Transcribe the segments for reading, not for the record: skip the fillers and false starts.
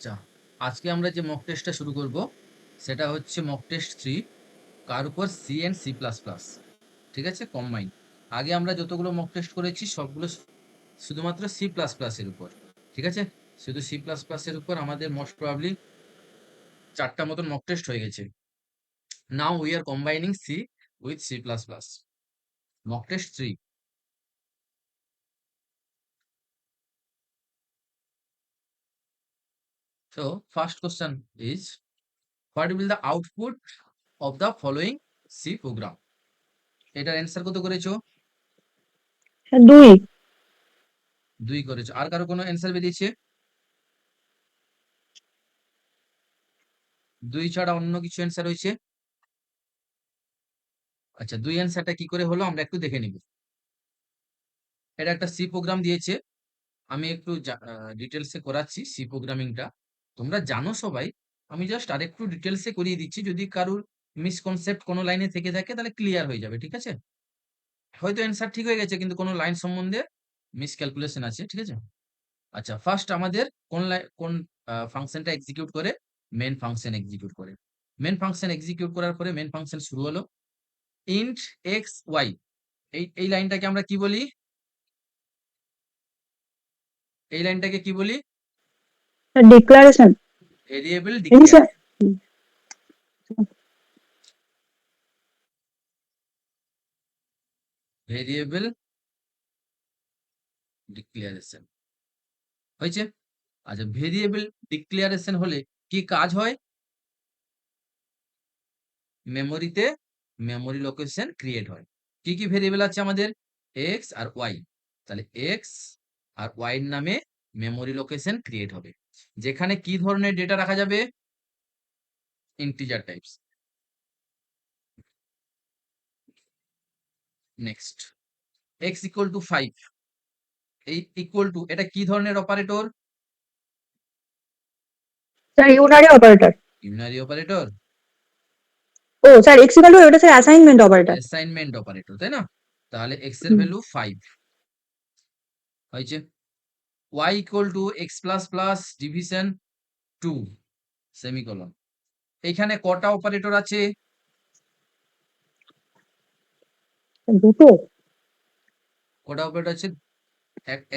আচ্ছা, আজকে আমরা যে মক টেস্টটা শুরু করব সেটা হচ্ছে মক টেস্ট 3 কার উপর C and C plus plus. ঠিক আছে, কম্বাইন। আগে আমরা যতগুলো মক টেস্ট করেছি সবগুলো শুধুমাত্র সি প্লাস প্লাস এর উপর। ঠিক আছে, শুধু সি প্লাস প্লাস এর উপর আমাদের মোস্ট প্রবাবলি 4টা মতন মক টেস্ট হয়ে গেছে। Now we are combining C with C plus plus. Mock test 3। So first question is, what will the output of the following C program? এটার answer কত করেছো? 2 2 করেছো। আর কারো কোনো অ্যান্সার বেরিয়েছে? 2 ছাড়া অন্য কিছু অ্যান্সার হয়েছে? আচ্ছা, 2 অ্যান্সারটা কি করে হলো আমরা একটু দেখে নিব। এটা একটা সি প্রোগ্রাম দিয়েছে। আমি একটু ডিটেলসে করাচ্ছি সি প্রোগ্রামিংটা। তোমরা জানো সবাই, আমি জাস্ট আরেকটু ডিটেলসে করিয়ে দিচ্ছি। যদি কারোর মিসকনসেপ্ট কোনো লাইনে থেকে থাকে তাহলে ক্লিয়ার হয়ে যাবে। ঠিক আছে, হয়তো অ্যান্সার ঠিক হয়ে গেছে কিন্তু কোনো লাইন সম্বন্ধে মিসক্যালকুলেশন আছে। ঠিক আছে, আচ্ছা ফার্স্ট আমাদের কোন ফাংশনটা এক্সিকিউট করে? মেন ফাংশন এক্সিকিউট করে। মেন ফাংশন এক্সিকিউট করার পরে মেন ফাংশন শুরু হলো ইন্ট এক্স ওয়াই। এই লাইনটাকে আমরা কি বলি? এই লাইনটাকে কি বলি? Declaration variable declare. Variable declaration হয়েছে। আচ্ছা, ভেরিয়েবল ডিক্লারেশন হলে কি কাজ হয়? মেমোরিতে মেমোরি লোকেশন ক্রিয়েট হয়। কি কি ভেরিয়েবল আছে আমাদের? এক্স আর ওয়াই। তাহলে এক্স আর ওয়াই এর নামে মেমোরি লোকেশন ক্রিয়েট হবে, যেখানে কি ধরনের ডেটা রাখা যাবে? Integer types. Next, x equal to 5। এই ইকুয়াল টু এটা কি ধরনের operator? Sir unary operator. Unary operator, ও স্যার এক্স ইকুয়াল টু এটা sir assignment operator. Assignment operator, তাই না? তাহলে এক্স এর ভ্যালু 5 হয়েছে। Y equal to x plus plus division 2 semicolon. এখানে কটা অপারেটর আছে? দুটো। কটা অপারেটর আছে?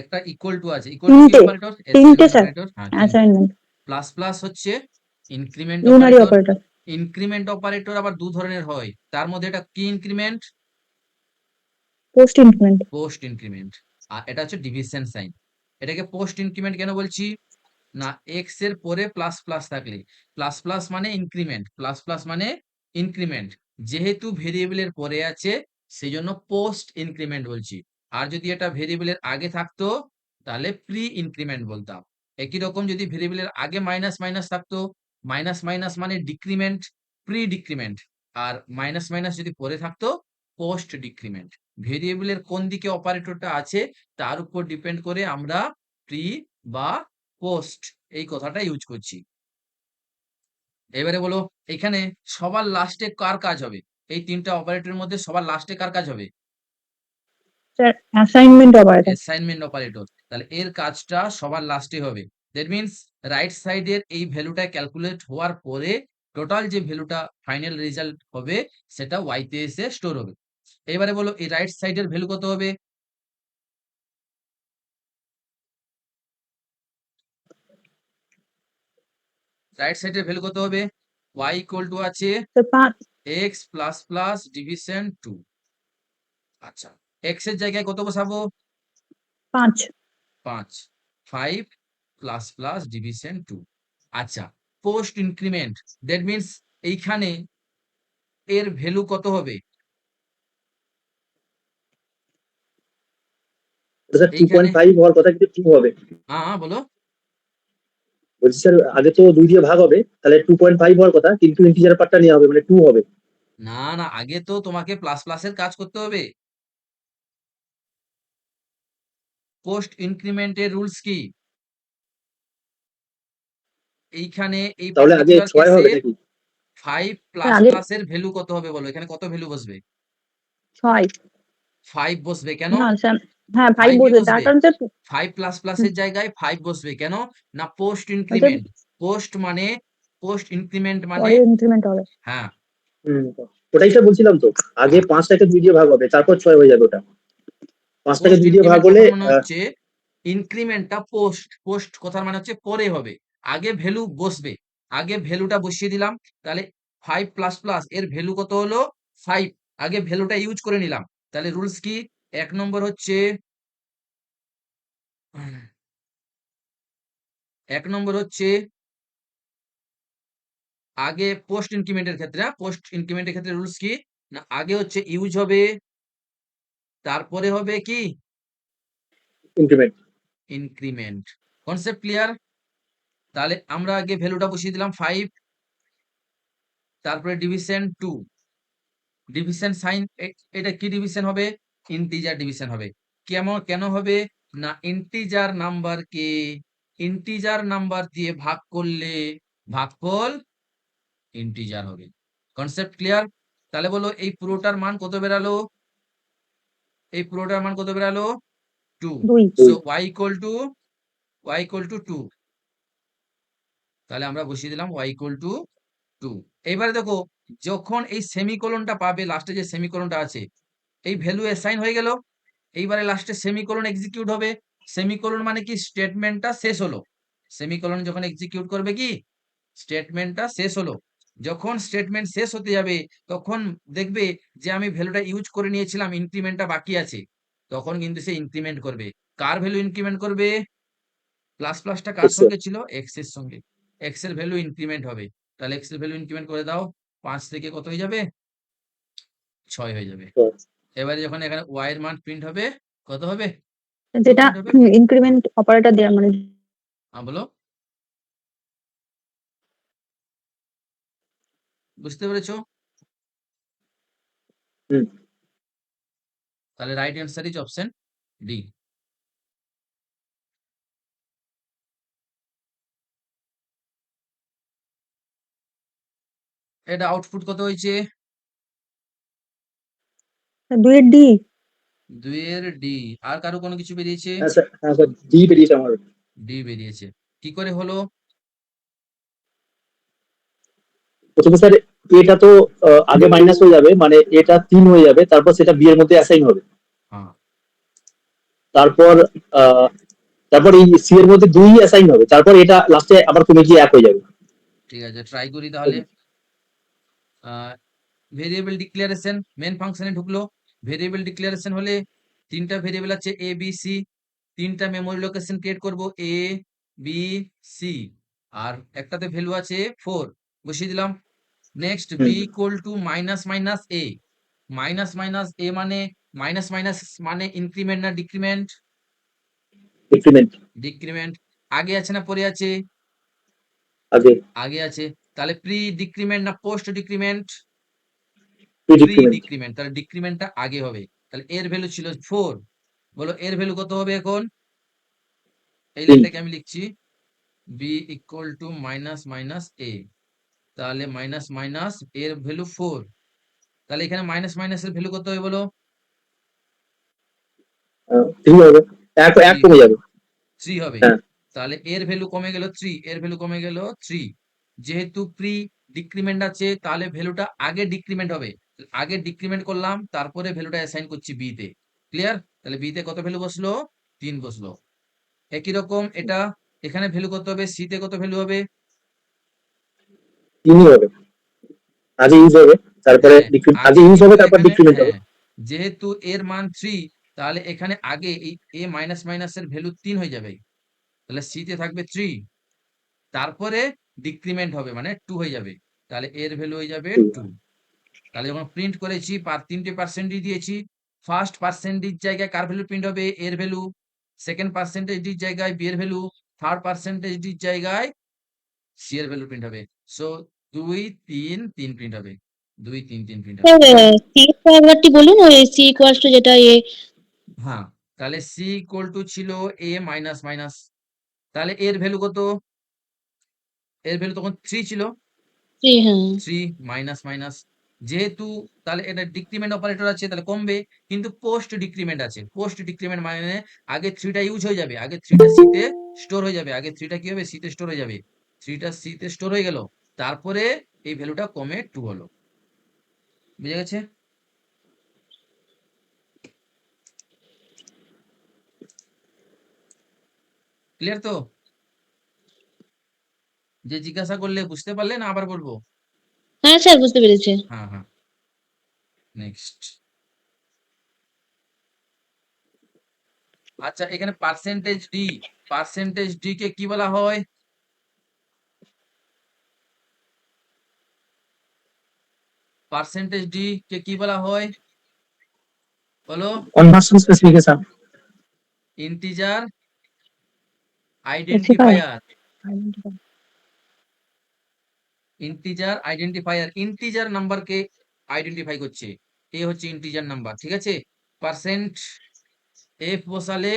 একটা ইকুয়াল টু আছে। ইকুয়াল টু কি তিনটে। অপারেটর? তিনটে অ্যাসাইনমেন্ট স্যার অপারেটর। হ্যাঁ, তিনটে। অ্যাসাইনমেন্ট। প্লাস প্লাস হচ্ছে increment unary operator. Operator. Increment operator আবার দু ধরনের হয়, তার মধ্যে এটা কি increment? Post increment. Post increment. আর এটা হচ্ছে ডিভিশন সাইন। এটাকে পোস্ট ইনক্রিমেন্ট কেন বলছি? না, এক্স এর পরে প্লাস প্লাস থাকলে, প্লাস প্লাস মানে ইনক্রিমেন্ট, প্লাস প্লাস মানে ইনক্রিমেন্ট, যেহেতু ভেরিয়েবলের পরে আছে সেই জন্য পোস্ট ইনক্রিমেন্ট বলছি। আর যদি এটা ভেরিয়েবলের আগে থাকতো তাহলে প্রি ইনক্রিমেন্ট বলতাম। একই রকম যদি ভেরিয়েবলের আগে মাইনাস মাইনাস থাকতো, মাইনাস মাইনাস মানে ডিক্রিমেন্ট, প্রি ডিক্রিমেন্ট। আর মাইনাস মাইনাস যদি পরে থাকতো পোস্ট ডিক্রিমেন্ট। ভেরিয়েবলের কোন দিকে অপারেটরটা আছে তার উপর ডিপেন্ড করে আমরা প্রি বা পোস্ট এই কথাটা ইউজ করছি। এবারে বলো, এখানে সবার লাস্টে কার কাজ হবে? এই তিনটা অপারেটরের মধ্যে সবার লাস্টে কার কাজ হবে? Sir assignment operator. Assignment operator. তাহলে এর কাজটা সবার লাস্টে হবে। দ্যাট মিন্স রাইট সাইডের এই ভ্যালুটা ক্যালকুলেট হওয়ার পরে টোটাল যে ভ্যালুটা ফাইনাল রেজাল্ট হবে সেটা ওয়াই তে এসে স্টোর হবে। এবারে বলো এই রাইট সাইডের ভ্যালু কত হবে? রাইট সাইডের ভ্যালু কত হবে? ওয়াই ইকুয়াল টু আছে sir 5। X plus plus division 2। আচ্ছা, এক্স এর জায়গায় কত বসাবো? 5। 5। 5 প্লাস প্লাস ডিভিশন 2। আচ্ছা, পোস্ট ইনক্রিমেন্ট, দ্যাট মিন্স এইখানে এর ভ্যালু কত হবে? স্যার এইখানে 2.5 হওয়ার কথা কিন্তু 2 হবে। হ্যাঁ বলো। বলছি স্যার আগে তো 2 দিয়ে ভাগ হবে, তাহলে 2.5 হওয়ার কথা, কিন্তু ইন্টিজার পার্টটা নেওয়া হবে, মানে 2 হবে। না না, আগে তো তোমাকে প্লাস প্লাসের কাজ করতে হবে। পোস্ট ইনক্রিমেন্টের রুলস কি? এইখানে এই তাহলে আগে পার্টিকুলার 6 কেসে হবে নাকি? 5 স্যার প্লাস আগে প্লাসের ভ্যালু কত হবে বলো? এখানে কত ভ্যালু বসবে? 6। 5 বসবে কেন? না স্যার, হ্যাঁ 5 5ই বলতে তার বসবে। কারণ স্যার 5 প্লাস প্লাসের জায়গায় 5 বসবে কেন? না পোস্ট স্যার ইনক্রিমেন্ট। পোস্ট মানে পোস্ট ইনক্রিমেন্ট মানে পরে ইনক্রিমেন্ট হবে। হ্যাঁ হুম, ওটাই তো বলছিলাম তো, আগে হ্যাঁ 5টাকে 2 দিয়ে ভাগ হবে, তারপর 6 হয়ে যাবে ওটা। 5টাকে পোস্ট 2 দিয়ে ভাগ ইনক্রিমেন্ট হলে কথার মানে হচ্ছে ইনক্রিমেন্টটা পোস্ট পোস্ট কথার মানে হচ্ছে পরে হবে, আগে ভ্যালু বসবে, আগে ভ্যালুটা বসিয়ে দিলাম, তাহলে 5 প্লাস প্লাস এর ভ্যালু কত হলো 5, আগে ভ্যালুটা ইউজ করে নিলাম, তাহলে রুলস কি 1 নম্বর হচ্ছে 1 নম্বর হচ্ছে আগে পোস্ট ইনক্রিমেন্টের ক্ষেত্রে, পোস্ট ইনক্রিমেন্টের ক্ষেত্রে রুলস কি না আগে হচ্ছে ইউজ হবে, তারপরে হবে কি ইনক্রিমেন্ট। ইনক্রিমেন্ট। Concept clear? তাহলে আমরা আগে ভ্যালুটা বসিয়ে দিলাম 5, তারপরে ডিভিশন 2, ডিভিশন সাইন, এটা কি ডিভিশন হবে ইন্টিজার ডিভিশন হবে। কেন হবে না ইন্টিজার নাম্বার দিয়ে ভাগ করলে ভাগফল ইন্টিজার হবে। Concept clear? তাহলে বলো এই পুরোটার মান কত বেরালো, এই পুরোটার মান কত বেরালো 2, 2। সো 2। y ইকুয়াল টু 2, তাহলে আমরা বসিয়ে দিলাম y ইকুয়াল টু 2। এবারে দেখো যখন এই সেমিকোলনটা পাবে, লাস্টে যে সেমিকোলনটা আছে এই ভ্যালু অ্যাসাইন হয়ে গেল, এইবারে লাস্টে সেমিকোলন এক্সিকিউট হবে। সেমিকোলন মানে কি স্টেটমেন্টটা শেষ হলো, সেমিকোলন যখন এক্সিকিউট করবে কি স্টেটমেন্টটা শেষ হলো, যখন স্টেটমেন্ট শেষ হতে যাবে তখন দেখবে যে আমি ভ্যালুটা ইউজ করে নিয়েছিলাম, ইনক্রিমেন্টটা বাকি আছে, তখন কিন্তু সে ইনক্রিমেন্ট করবে। কার ভ্যালু ইনক্রিমেন্ট করবে? প্লাস প্লাসটা কার এক্স। সঙ্গে ছিল? এক্স এর সঙ্গে, এক্স এর ভ্যালু ইনক্রিমেন্ট হবে। তাহলে এক্স এর ভ্যালু ইনক্রিমেন্ট করে দাও, 5 থেকে কত হয়ে যাবে 6 হয়ে যাবে। এবারে যখন এখানে y এর মান প্রিন্ট হবে কত হবে, কত যেটা প্রিন্ট হবে? ইনক্রিমেন্ট অপারেটর দেওয়া মানে বলো, বুঝতে পেরেছো? হুম। তাহলে right answer is option D. এটা আউটপুট কত হয়েছে? 2 এর ডি। 2 এর ডি। আর কারো কোনো কিছু বেরিয়েছে? হ্যাঁ স্যার, ডি বেরিয়েছে আমার। ডি বেরিয়েছে। কি করে হলো? প্রথমে স্যার এটা তো আগে মাইনাস হয়ে যাবে, মানে এটা 3 হয়ে যাবে, তারপর সেটা বি এর মধ্যে অ্যাসাইন হবে। হ্যাঁ তারপর আহ, তারপর এই সি এর মধ্যে 2 অ্যাসাইন হবে, তারপর এটা লাস্টে আবার কমে গিয়ে 1 হয়ে যাবে। ঠিক আছে, ট্রাই করি তাহলে। ভেরিয়েবল ডিক্লারেশন মেন ফাংশনে ঢুকলো, ভেরিয়েবল ডিক্লারেশন হলে 3টা ভেরিয়েবল আছে এ বি সি, 3টা মেমোরি লোকেশন ক্রিয়েট করব এ বি সি, আর একটাতে ভ্যালু আছে 4, বসিয়ে দিলাম। Next B hmm. Equal to minus minus A, minus minus A মানে মাইনাস মাইনাস মানে ইনক্রিমেন্ট না ডিক্রিমেন্ট? ইনক্রিমেন্ট। ডিক্রিমেন্ট। আগে আছে না পরে আছে? আগে। আগে আছে। তাহলে প্রি ডিক্রিমেন্ট না post decrement? Pre predecrement. Decrement, তাহলে ডিক্রিমেন্টটা আগে হবে। তাহলে এর ভ্যালু ছিল 4, বলো এর ভ্যালু কত হবে এখন? এই 3। লাইনটাকে আমি লিখছি B equal to minus minus A, তাহলে মাইনাস মাইনাস এর ভ্যালু 4, তাহলে এখানে মাইনাস মাইনাস এর ভ্যালু কত হবে বলো? 3 হবে, এক এক 3 কমে হবে, যাবে। 3 হবে। হ্যাঁ। তাহলে এর ভ্যালু কমে গেল 3, এর ভ্যালু কমে গেল 3, যেহেতু প্রি ডিক্রিমেন্ট আছে তাহলে ভ্যালুটা আগে ডিক্রিমেন্ট হবে, আগে ডিক্রিমেন্ট করলাম তারপরে ভ্যালুটা অ্যাসাইন করছি বি তে। ক্লিয়ার? তাহলে বি তে কত ভ্যালু বসলো? 3 বসলো। একই রকম এটা এখানে ভ্যালু কত হবে, সি তে কত ভ্যালু হবে? 3ই হবে, আগে ইউজ হবে, তারপরে হ্যাঁ আগে আগে, ইউজ হবে, কিন্তু তারপর এখানে ডিক্রিমেন্ট হবে। হ্যাঁ যেহেতু এর মান 3, তাহলে এখানে আগে এই এ মাইনাস মাইনাস এর ভ্যালু 3 হয়ে যাবে, তাহলে সি তে থাকবে 3, তারপরে ডিক্রিমেন্ট হবে মানে 2 হয়ে যাবে, তাহলে এর ভ্যালু হয়ে যাবে 2। তাহলে যখন প্রিন্ট করেছি 3টে পার্সেন্টেজ দিয়েছি, ফার্স্ট পার্সেন্টেজ জায়গায় কার ভ্যালু প্রিন্ট হবে? এর ভ্যালু। সেকেন্ড পার্সেন্টেজ জায়গায় বি এর ভ্যালু, থার্ড পার্সেন্টেজ জায়গায় সি এর ভ্যালু প্রিন্ট হবে। সো 2 3 3 প্রিন্ট হবে, 2 3 3 প্রিন্ট হবে। স্যার সি ফরওয়ার্ডটি বলুন, ওই সি ইকুয়ালস টু যেটা এ হ্যাঁ তাহলে সি ইকুয়াল টু ছিল এ মাইনাস মাইনাস, তাহলে এর ভ্যালু কত? এর ভ্যালু তখন 3 ছিল, 3, হ্যাঁ 3 মাইনাস মাইনাস, যেহেতু তাহলে এটা ডিক্রিমেন্ট অপারেটর আছে তাহলে কমবে, কিন্তু পোস্ট ডিক্রিমেন্ট আছে, পোস্ট ডিক্রিমেন্ট মানে আগে 3টা ইউজ হয়ে যাবে, আগে 3টা সি তে স্টোর হয়ে যাবে, আগে 3টা কি হবে সি তে স্টোর হয়ে যাবে, 3টা সি তে স্টোর হয়ে গেল, তারপরে এই ভ্যালুটা কমে 2 হলো। বুঝে গেছে? ক্লিয়ার তো? যে জিজ্ঞাসা করলে বুঝতে পারলে না আবার বলবো? হ্যাঁ স্যার বুঝতে পেরেছি। হ্যাঁ হ্যাঁ, নেক্সট। আচ্ছা, এখানে পার্সেন্টেজ ডি কে কি বলা হয়? পার্সেন্টেজ ডি কে কি বলা হয় বলো? Conversion specification. Integer Specify. Identifier. Integer নাম্বারকে আইডেন্টিফাই করছে, এ হচ্ছে ইন্টিজার নাম্বার, ঠিক আছে? পার্সেন্ট এফ বসালে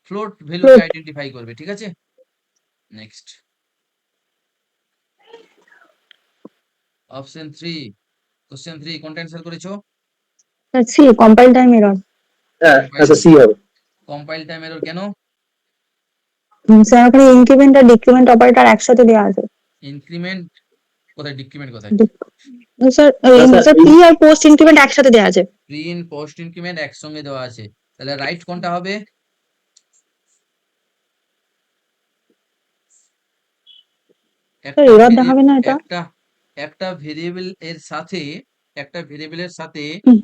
ফ্লোট ভ্যালুকে Float. আইডেন্টিফাই করবে, ঠিক আছে? নেক্সট, অপশন 3, কোশ্চেন 3 কোনটা অ্যান্সার করেছো? Let's see. Compile time error. হ্যাঁ, আচ্ছা সি হবে। কম্পাইল টাইম এরর কেন? স্যার ওখানে ইনক্রিমেন্ট আর ডিক্রিমেন্ট অপারেটর একসাথে দেওয়া আছে। ইনক্রিমেন্ট কোথায়, ডিক্রিমেন্ট কোথায়? স্যার স্যার স্যার প্রি আর পোস্ট ইনক্রিমেন্ট একসাথে দেওয়া আছে। প্রি ইন পোস্ট ইনক্রিমেন্ট একসঙ্গে দেওয়া আছে, তাহলে রাইট কোনটা হবে? স্যার এরর দেখাবে না এটা? একটা একটা ভেরিয়েবল এর সাথে একটা ভেরিয়েবলের সাথে হুম।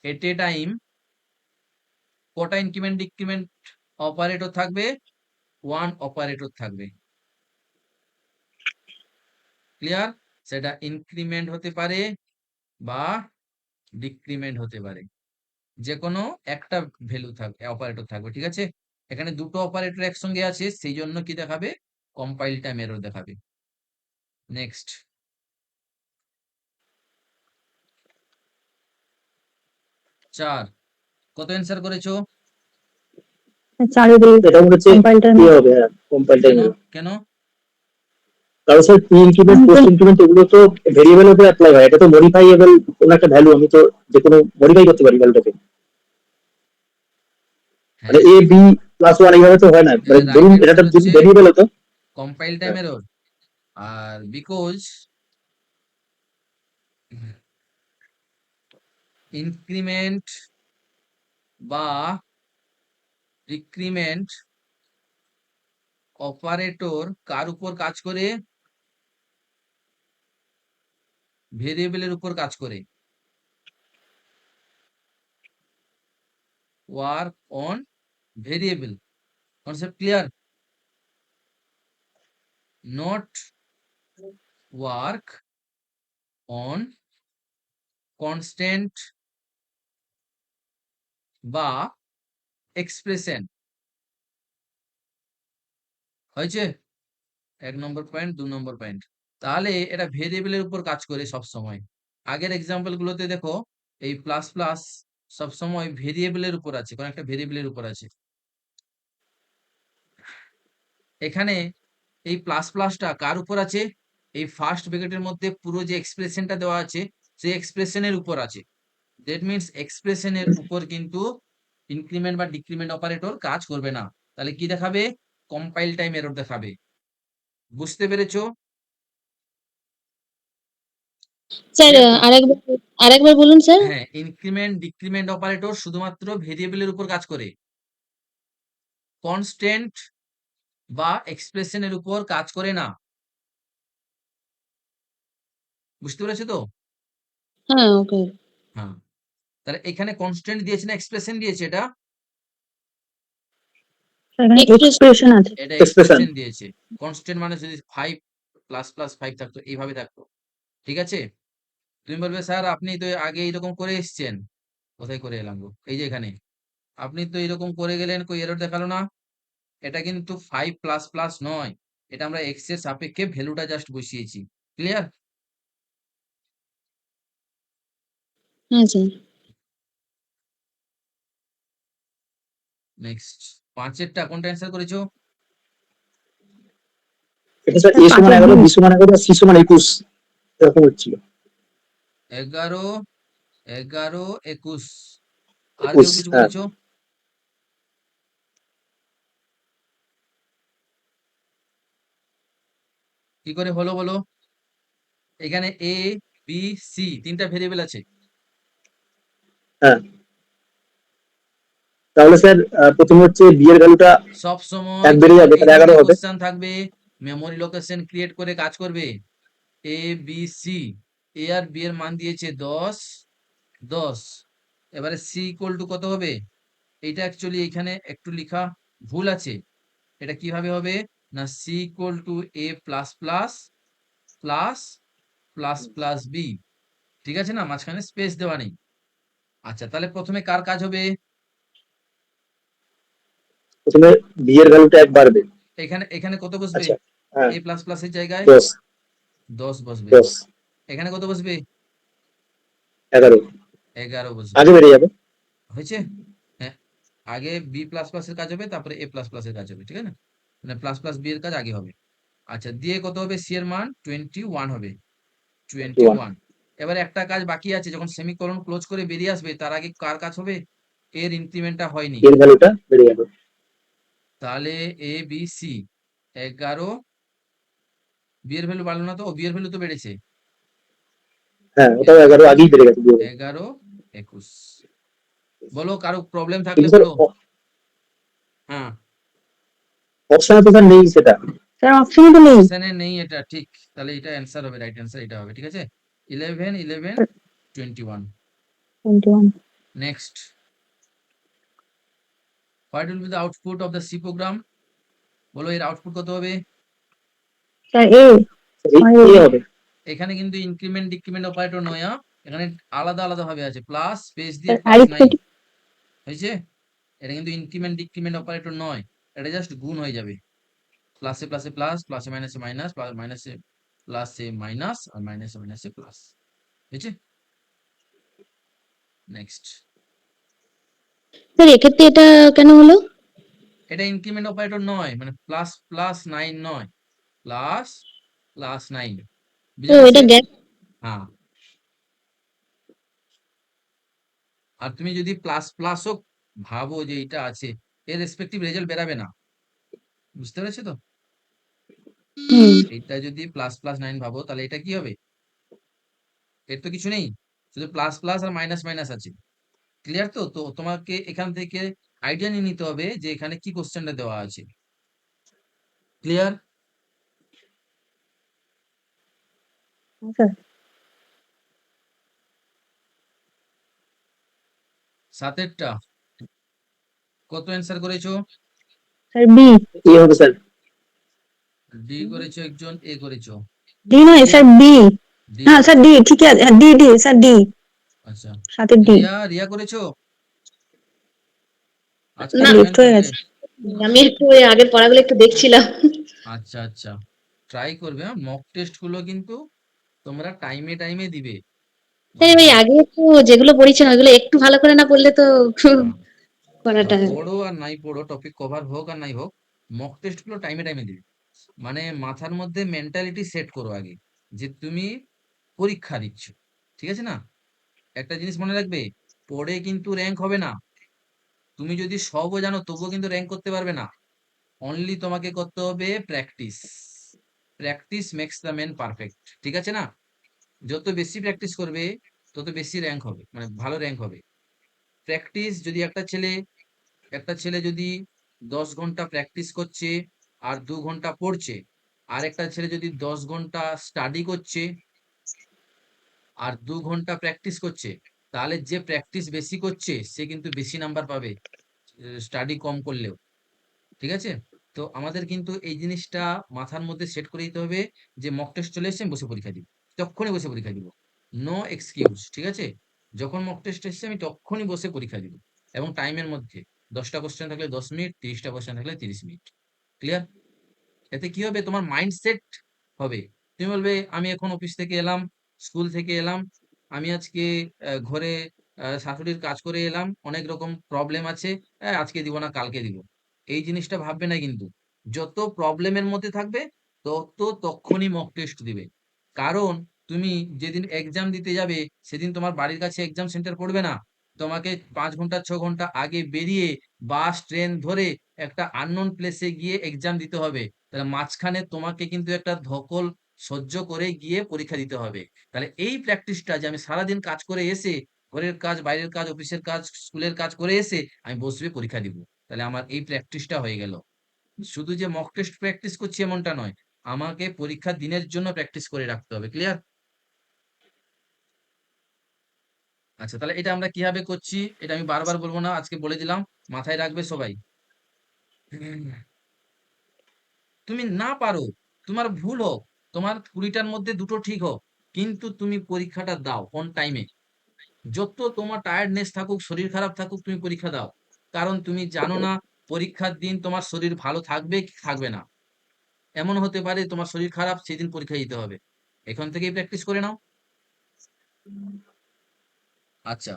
এট এ টাইম কটা ইনক্রিমেন্ট ডিক্রিমেন্ট অপারেটর থাকবে? 1 অপারেটর থাকবে। ক্লিয়ার? সেটা ইনক্রিমেন্ট হতে পারে বা ডিক্রিমেন্ট হতে পারে, যে কোনো একটা ভ্যালু থাকবে, অপারেটর থাকবে, ঠিক আছে? এখানে দুটো অপারেটর একসঙ্গে আছে, সেই জন্য কি দেখাবে? কম্পাইল টাইম এরর দেখাবে। নেক্সট, 4 কত অ্যান্সার করেছো? 4 এ দিয়ে এটা মনে হচ্ছে কম্পাইল টাইম কি হবে, হ্যাঁ কম্পাইল টাইম। কেন কেন? কারণ sir pre increment post increment এগুলো তো ভেরিয়েবলের উপর অ্যাপ্লাই হয়, এটা তো মডিফাইয়েবল কোন একটা ভ্যালু, আমি তো যে কোনো মডিফাই করতে পারি ভ্যালুটাকে। মানে হ্যাঁ, এ বি প্লাস ওয়ান এইভাবে তো হয় না, মানে রাইট ধরুন এটা অ্যান্সার যদি হচ্ছে ভেরিয়েবল হতো। Compile time error. আর বিকজ ইনক্রিমেন্ট বা ডিক্রিমেন্ট অপারেটর কার উপর কাজ করে? ভেরিয়েবলের উপর কাজ করে। Work on variable, concept clear? Not work on constant বা এক্সপ্রেশন। হয়েছে? 1 নম্বর পয়েন্ট, 2 নম্বর পয়েন্ট। তাহলে এটা ভেরিয়েবলের উপর কাজ করে সব সময়। আগের এক্সাম্পল গুলোতে দেখো এই প্লাস প্লাস সব সময় ভেরিয়েবলের উপর আছে, কোন একটা ভেরিয়েবলের উপর আছে। এখানে এই প্লাস প্লাসটা কার উপর আছে? এই ফার্স্ট ব্র্যাকেটের মধ্যে পুরো যে এক্সপ্রেশনটা দেওয়া আছে সেই এক্সপ্রেশনের উপর আছে। দ্যাট মিন্স এক্সপ্রেশনের উপর কিন্তু ইনক্রিমেন্ট বা ডিক্রিমেন্ট অপারেটর কাজ করবে না। তাহলে কি দেখাবে? কম্পাইল টাইম এরর দেখাবে। বুঝতে পেরেছো? স্যার Clear তো? আরেকবার বলুন স্যার। হ্যাঁ, ইনক্রিমেন্ট ডিক্রিমেন্ট অপারেটর শুধুমাত্র ভেরিয়েবলের উপর কাজ করে, কনস্ট্যান্ট বা এক্সপ্রেশনের উপর কাজ করে না। বুঝতে পেরেছো তো? হ্যাঁ ওকে। হ্যাঁ, তাহলে এখানে কনস্ট্যান্ট দিয়েছে না এক্সপ্রেশন দিয়েছে? এটা এখানে এক্সপ্রেস এক্সপ্রেশন আছে। এটা এক্সপ্রেশন। এক্সপ্রেশন দিয়েছে। কনস্ট্যান্ট মানে যদি 5 প্লাস প্লাস 5 থাকতো, এইভাবে থাকতো, ঠিক আছে? তুমি বলবে স্যার আপনি তো আগে এরকম করে এসেছেন। কোথায় করে এলাম গো? এই যে এখানে আপনি তো এরকম করে গেলেন, কই এরর দেখালো না। এটা কিন্তু 5 প্লাস প্লাস নয়, এটা আমরা এক্স এর সাপেক্ষে ভ্যালুটা জাস্ট বসিয়েছি। ক্লিয়ার? হ্যাঁ স্যার। নেক্সট, 5 এরটা কোনটা অ্যান্সার করেছো? এটা স্যার এ সমান 11, বি সমান 11, সি সমান 21 এরকম হচ্ছিল। 11 11 21। আর 21, কেউ কিছু হ্যাঁ। বলেছো? কি করে হলো বলো? এখানে এ বি সি তিনটা ভেরিয়েবল আছে। হ্যাঁ, তাহলে স্যার প্রথমে হচ্ছে বি এর ভ্যালুটা সব সময় 1 বেড়ে যখন যাবে, এই তাহলে 11 ধরনের হবে। কোশ্চেন থাকবে, মেমোরি লোকেশন ক্রিয়েট করে কাজ করবে। A B C, A R B এর মান দিয়েছে 10 10। এবারে সি ইকুয়াল টু কত হবে? এটা অ্যাকচুয়ালি এখানে একটু লেখা ভুল আছে। এটা কিভাবে হবে? না C equal to A plus plus plus plus plus B, ঠিক আছে না? মাঝখানে স্পেস দেওয়া নেই। আচ্ছা, তাহলে প্রথমে কার কাজ হবে? প্রথমে বি এর ভ্যালুটা 1 বাড়বে। এখানে এখানে কত বসবে? আচ্ছা, হ্যাঁ, এ প্লাস প্লাসের জায়গায় 10 10 বসবে। 10 এখানে কত বসবে? 11 11 বসবে। আগে বেড়ে যাবে। হয়েছে? হ্যাঁ, আগে বি প্লাস প্লাস এর কাজ হবে, তারপরে এ প্লাস প্লাস এর কাজ হবে, ঠিক আছে না? মানে প্লাস প্লাস বি এর কাজ আগে হবে। আচ্ছা, দিয়ে কত হবে? সি এর মান 21 হবে, 21 21। এবারে একটা কাজ বাকি আছে, যখন সেমিকোলন ক্লোজ করে বেরিয়ে আসবে তার আগে কার কাজ হবে? এর ইনক্রিমেন্টটা হয়নি। এর ভ্যালুটা বেড়ে যাবে। তাহলে এ বি সি 11, বি এর ভ্যালু বাড়লো না তো? ও, বি এর ভ্যালু তো বেড়েছে। হ্যাঁ, ওটাও 11 11 আগেই বেড়ে গেছে বি এর ভ্যালু। 11 21। বলো, কারো প্রবলেম থাকলে কিন্তু স্যার বলো। হ্যাঁ, অপশনে তো স্যার নেই সেটা। স্যার অপশনই তো নেই। অপশনে নেই এটা, ঠিক। তাহলে এটা অ্যান্সার হবে, রাইট অ্যান্সার এটা হবে, ঠিক আছে? 11 11 21। 21 next, what will be the output of the C program? বলো, এর আউটপুট কত হবে? স্যার এ এই হবে। এখানে কিন্তু ইনক্রিমেন্ট ডিক্রিমেন্ট অপারেটর নয়, এখানে আলাদা আলাদা ভাবে আছে, প্লাস স্পেস দিয়ে স্যার +9 অ্যারিথমেটিক। হয়েছে। এটা কিন্তু ইনক্রিমেন্ট ডিক্রিমেন্ট অপারেটর নয়, এটা জাস্ট গুণ হয়ে যাবে। প্লাসে প্লাসে প্লাস, প্লাসে মাইনাসে মাইনাস, মাইনাসে প্লাসে মাইনাস, আর মাইনাসে মাইনাসে প্লাস। হয়েছে? নেক্সট, স্যার এক্ষেত্রে এটা কেন হলো? এটা ইনক্রিমেন্ট অপারেটর নয়, মানে প্লাস প্লাস 9 নয়, প্লাস প্লাস 9। তো বুঝে গেছে? এটা গ্যাপ। হ্যাঁ, আর তুমি যদি প্লাস প্লাসও ভাবো যে এটা আছে, এর রেসপেক্টিভ রেজাল্ট বেরাবে না। বুঝতে পেরেছো তো? হুম। এটা যদি প্লাস প্লাস 9 ভাবো, তাহলে এটা কি হবে? এর তো কিছু নেই, শুধু প্লাস প্লাস আর মাইনাস মাইনাস আছে। ক্লিয়ার তো? তো তোমাকে এখান থেকে আইডিয়া নিয়ে নিতে হবে যে এখানে কি কোশ্চেনটা দেওয়া আছে। ক্লিয়ার? স্যার 7 কত অ্যান্সার করেছো? Sir B. এই হবে স্যার। ডি করেছো একজন, এ করেছো। ডি নয় রিয়া, স্যার বি। ডি। হ্যাঁ স্যার ডি, ঠিকই আছে, ডি ডি স্যার ডি। আচ্ছা, 7 ডি। রিয়া, রিয়া করেছো? আজকে না, জয়েন লিফট হয়ে করলে? গেছে। আমি একটু ওই আগের পড়াগুলো একটু দেখছিলাম। আচ্ছা আচ্ছা, ট্রাই করবে। মক টেস্ট গুলো কিন্তু তোমরা টাইমে টাইমে দিবে। স্যার ওই আগে একটু যেগুলো পড়েছেন ওইগুলো একটু ভালো করে না পড়লে তো হ্যাঁ, পড়াটা। পড়ো আর নাই পড়ো, টপিক কভার হোক আর নাই হোক, মক টেস্ট গুলো টাইমে টাইমে দিবে। মানে মাথার মধ্যে মেন্টালিটি সেট করো আগে, যে তুমি পরীক্ষা দিচ্ছ, ঠিক আছে না? একটা জিনিস মনে রাখবে, পড়ে কিন্তু র্যাঙ্ক হবে না। তুমি যদি সবও জানো তবুও কিন্তু র্যাঙ্ক করতে পারবে না। অনলি তোমাকে করতে হবে practice. Practice makes the man perfect, ঠিক আছে না? যত বেশি প্র্যাকটিস করবে তত বেশি র্যাঙ্ক হবে, মানে ভালো র্যাঙ্ক হবে। প্র্যাকটিস যদি একটা ছেলে যদি 10 ঘন্টা প্র্যাকটিস করছে আর 2 ঘন্টা পড়ছে, আর একটা ছেলে যদি 10 ঘন্টা স্টাডি করছে আর 2 ঘন্টা প্র্যাকটিস করছে, তাহলে যে প্র্যাকটিস বেশি করছে সে কিন্তু বেশি নাম্বার পাবে স্টাডি কম করলেও, ঠিক আছে? তো আমাদের কিন্তু এই জিনিসটা মাথার মধ্যে সেট করে দিতে হবে যে মক টেস্ট চলে এসেছে, আমি বসে পরীক্ষা দিব, তখনই বসে পরীক্ষা দিব। নো এক্সকিউজ, ঠিক আছে? যখন মক টেস্ট এসেছে আমি তখনই বসে পরীক্ষা দিব, এবং টাইমের মধ্যে 10টা কোশ্চেন থাকলে 10 মিনিট, 30টা কোশ্চেন থাকলে 30 মিনিট। ক্লিয়ার? এতে কি হবে? তোমার মাইন্ডসেট হবে। তুমি বলবে আমি এখন অফিস থেকে এলাম, স্কুল থেকে এলাম, আমি আজকে ঘরে শাশুড়ির কাজ করে এলাম, অনেক রকম প্রবলেম আছে, আজকে দিব না কালকে দিব। এই জিনিসটা ভাববে না কিন্তু। যত প্রবলেমের মধ্যে থাকবে তখনই মক টেস্ট দিবে। কারণ তুমি যেদিন এক্সাম দিতে যাবে সেদিন তোমার বাড়ির কাছে এক্সাম সেন্টার পড়বে না, তোমাকে 5 ঘন্টা 6 ঘন্টা আগে বেরিয়ে বাস ট্রেন ধরে একটা আননোন প্লেসে গিয়ে এক্সাম দিতে হবে। তাহলে মাঝখানে তোমাকে কিন্তু একটা ধকল সহ্য করে গিয়ে পরীক্ষা দিতে হবে। তাহলে এই প্র্যাকটিসটা যে আমি সারাদিন কাজ করে এসে ঘরের কাজ, বাইরের কাজ, অফিসের কাজ, স্কুলের কাজ করে এসে আমি বসবে পরীক্ষা দিব, তাহলে আমার এই প্র্যাকটিসটা হয়ে গেল। শুধু যে মক টেস্ট প্র্যাকটিস করছি এমনটা নয়, আমাকে পরীক্ষার দিনের জন্য প্র্যাকটিস করে রাখতে হবে। ক্লিয়ার? আচ্ছা, তাহলে এটা আমরা কিভাবে করছি এটা আমি বারবার বলবো না, আজকে বলে দিলাম, মাথায় রাখবে সবাই। তুমি না পারো, তোমার ভুল হোক, তোমার 20টার মধ্যে 2টো ঠিক হোক, কিন্তু তুমি পরীক্ষাটা দাও অন টাইমে। যত তোমার টায়ার্ডনেস থাকুক, শরীর খারাপ থাকুক, তুমি পরীক্ষা দাও। কারণ তুমি জানো না পরীক্ষার দিন তোমার শরীর ভালো থাকবে কি থাকবে না। এমন হতে পারে তোমার শরীর খারাপ, সেদিন পরীক্ষা দিতে হবে। এখন থেকেই প্র্যাকটিস করে নাও। আচ্ছা,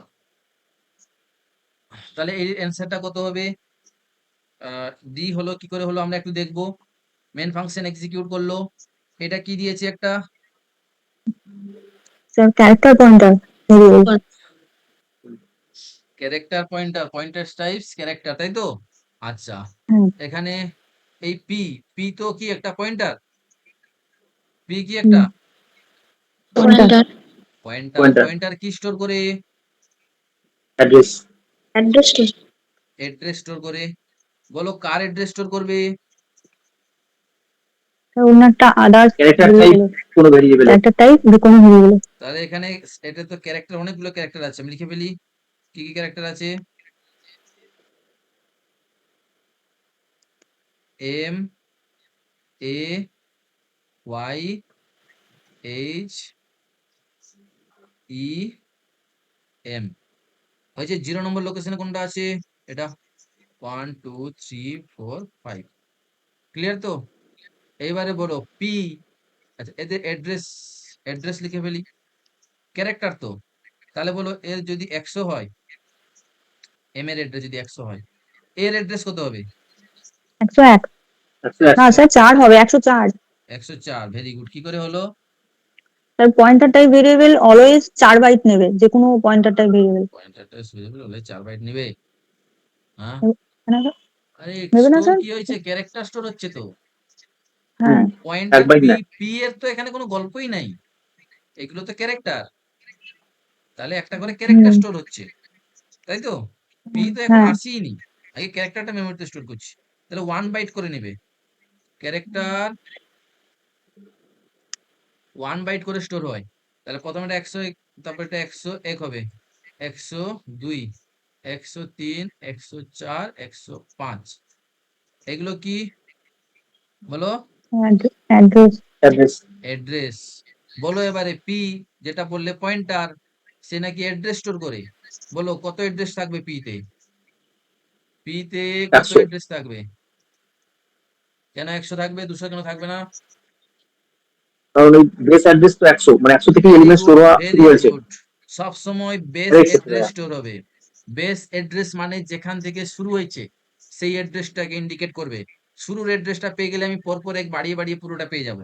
তাহলে এই অ্যান্সারটা কত হবে? ডি হলো, কি করে হলো আমরা একটু দেখবো। মেন ফাংশন এক্সিকিউট করলো, এটা কি দিয়েছে একটা sir character pointer variable. Character pointer, pointer types character, তাই তো? আচ্ছা, এখানে এই পি, পি তো কি একটা পয়েন্টার? পি কি একটা পয়েন্টার। পয়েন্টার? Pointer. পয়েন্টার কি স্টোর করে? অ্যাড্রেস। অ্যাড্রেস অ্যাড্রেস স্টোর করে। বলো কার অ্যাড্রেস স্টোর করবে? অন্য একটা আদার্স ক্যারেক্টার টাইপ কোনো ভেরিয়েবল। ক্যারেক্টার টাইপ যে কোনো ভেরিয়েবল। তাহলে এখানে এটা তো ক্যারেক্টার, অনেকগুলো ক্যারেক্টার আছে, আমি লিখে ফেলি কি কি ক্যারেক্টার আছে। M A Y H E M. হয়েছে। 0 নম্বর লোকেশনে কোনটা আছে? এটা 1 2 3 4 5। ক্লিয়ার তো? এইবারে বলো পি। আচ্ছা, এদের অ্যাড্রেস, অ্যাড্রেস লিখে ফেলি, ক্যারেক্টার তো। তাহলে বলো এর যদি 100 হয়, এম এর অ্যাড্রেস যদি 100 হয়, এর অ্যাড্রেস কত হবে? 101। না স্যার 4 হবে, 104। 104। Very good. কি করে হলো? Sir pointer type variable always 4 byte নেবে, যে কোনো পয়েন্টার টাইপ ভেরিয়েবল। পয়েন্টারটা সুইচেবল হলে 4 বাইট নেবে? হ্যাঁ, আরে নেবে না স্টোর স্যার? কি হয়েছে? ক্যারেক্টার স্টোর হচ্ছে তো। হ্যাঁ। পয়েন্টার 1 বাইট পি, না। পি এর তো এখানে কোনো গল্পই নাই, এগুলো তো ক্যারেক্টার। তাহলে একটা করে ক্যারেক্টার স্টোর হচ্ছে, তাই তো? পি তো এখন হ্যাঁ। আসেইনি, আগে ক্যারেক্টারটা মেমোরিতে স্টোর করছি। তাহলে 1 বাইট করে নেবে ক্যারেক্টার, 1 বাইট করে স্টোর হয়। তাহলে প্রথমে এটা 101, তারপর এটা 101 হবে, 102, 103, 104, 105। এগুলো কি বলো? অ্যাড্রেস। অ্যাড্রেস। অ্যাড্রেস। বলো এবারে পি, যেটা বললে পয়েন্টার, সে নাকি অ্যাড্রেস স্টোর করে। বলো কত অ্যাড্রেস থাকবে পি তে? পি তে কত 100। অ্যাড্রেস থাকবে? কেন 100 থাকবে, 200 কেন থাকবে না? কারণ ওই বেস অ্যাড্রেস তো 100, মানে 100 থেকে ভেরি এলিমেন্ট স্টোর গুড, হওয়া শুরু ভেরি হয়েছে। গুড। সব সময় বেস হরে কৃষ্ণ অ্যাড্রেস ভাইয়া। স্টোর হবে। বেস অ্যাড্রেস মানে যেখান থেকে শুরু হয়েছে সেই অ্যাড্রেসটাকে ইন্ডিকেট করবে। শুরুর অ্যাড্রেসটা পেয়ে গেলে আমি পরপর এক বাড়িয়ে বাড়িয়ে পুরোটা পেয়ে যাব।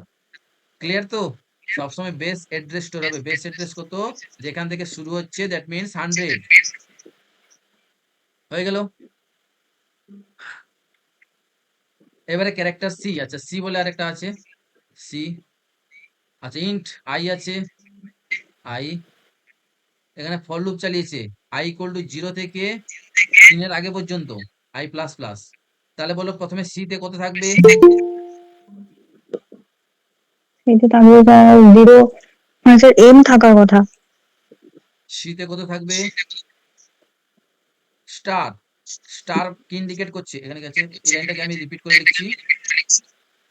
ক্লিয়ার তো? সবসময় বেস অ্যাড্রেস স্টোর হবে। বেস অ্যাড্রেস কত? যেখান থেকে শুরু হচ্ছে, দ্যাট মিনস 100। হয়ে গেল। এবারে ক্যারেক্টার সি। আচ্ছা, সি বলে আরেকটা আছে, সি। আচ্ছা, ইন্ট আই আছে, আই। এখানে ফর লুপ চালিয়েছে, আই ইকুয়াল টু 0 থেকে 3 এর আগে পর্যন্ত, আই প্লাস প্লাস। তাহলে বলো প্রথমে সি তে কত থাকবে? এটা থাকবে স্যার 0, মানে স্যার এম থাকার কথা। সি তে কত থাকবে? স্টার। স্টার কি ইন্ডিকেট করছে? এখানে গেছে, এই লাইনটাকে আমি রিপিট করে লিখছি,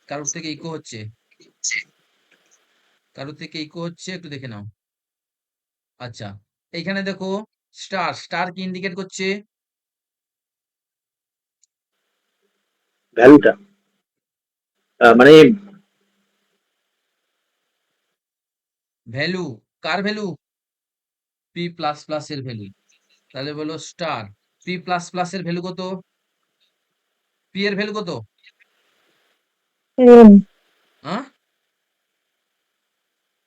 কারোর থেকে ইকো হচ্ছে, কারোর থেকে ইকো হচ্ছে, একটু দেখে নাও। আচ্ছা, এইখানে দেখো স্টার, স্টার কি ইন্ডিকেট করছে? ভ্যালুটা মানে ভ্যালু। কার ভ্যালু? পি প্লাস প্লাস এর ভ্যালু। তাহলে বলো স্টার, পি প্লাস প্লাস এর ভ্যালু কত? পি এর ভ্যালু কত? এম। হ্যাঁ,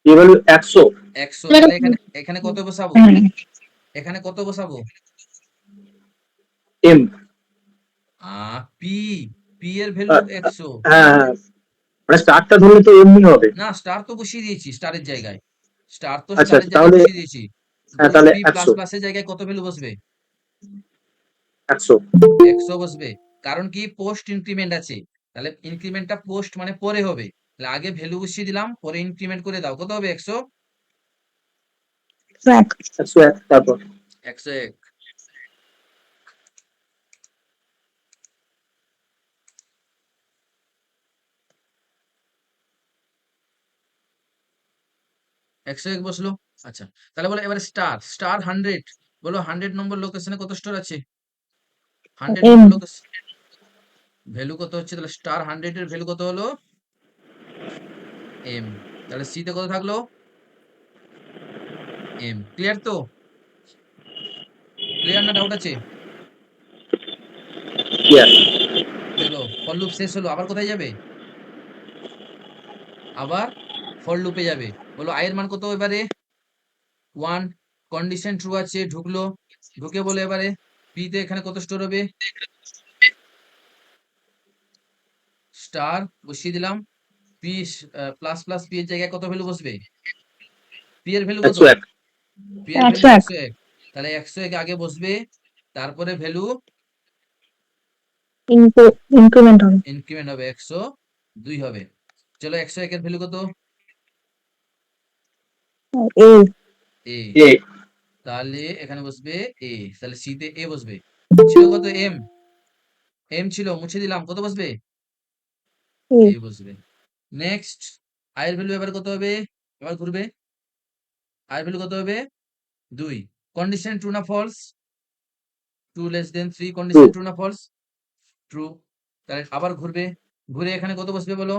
লেভেল 100। 100। তাহলে এখানে এখানে কত বসাবো? এখানে কত বসাবো? এম। পি, পি এর ভ্যালু 100। হ্যাঁ হ্যাঁ, মানে স্টারটা ধরলে তো এমনি হবে। না, স্টার তো বসিয়ে দিয়েছি স্টারের জায়গায়। স্টার তো আচ্ছা স্টারের আচ্ছা, জায়গায় তাহলে বসিয়ে দিয়েছি। হ্যাঁ, গ্রুপ তাহলে পি প্লাস 100। প্লাসের জায়গায় কত ভ্যালু বসবে? 100। 100 বসবে। কারণ কি পোস্ট ইনক্রিমেন্ট আছে। তাহলে ইনক্রিমেন্টটা পোস্ট মানে পরে হবে। তাহলে আগে ভ্যালু বসিয়ে দিলাম, পরে ইনক্রিমেন্ট করে দাও। কত হবে? 100। 101, 101, তারপর 101। একশো এক বসলো। আচ্ছা, তাহলে বলো এবারে স্টার, স্টার 100। বলো 100 নম্বর লোকেশনে কত স্টোর আছে? 100 এম, নম্বর লোকেশন ভ্যালু কত হচ্ছে? তাহলে স্টার 100 এর ভ্যালু কত হলো? এম। তাহলে সি তে কত থাকলো? এম। ক্লিয়ার তো? ক্লিয়ার না ডাউট আছে? ক্লিয়ার। চলো, ফর লুপ শেষ হলো। আবার কোথায় যাবে? আবার ফর লুপে যাবে। বলো আই এর মান কত এবারে? 1। কন্ডিশন ট্রু আছে, ঢুকলো। ঢুকে বলে এবারে পি তে এখানে কত স্টোর হবে? স্টার বসিয়ে দিলাম। পি প্লাস প্লাস পি এর জায়গায় কত ভ্যালু বসবে? পি এর ভ্যালু কত? 101। পি এর ভ্যালু 101, 101। তাহলে 101 আগে বসবে, তারপরে ভ্যালু ইনক্রিমেন্ট হবে। ইনক্রিমেন্ট হবে, 102 হবে। চলো 101 এর ভ্যালু কত? এ, এ। এ। তাহলে এখানে বসবে এ। তাহলে সি তে এ বসবে। ছিল কত? এম। এম ছিল, মুছে দিলাম। কত বসবে? এ, এ বসবে। নেক্সট, আই এর ভ্যালু এবার কত হবে? এবার ঘুরবে। আই এর ভ্যালু কত হবে? 2। কন্ডিশন ট্রু না false? 2 less than 3, two. Condition true না ফলস? ট্রু। তাহলে আবার ঘুরবে। ঘুরে এখানে কত বসবে বলো?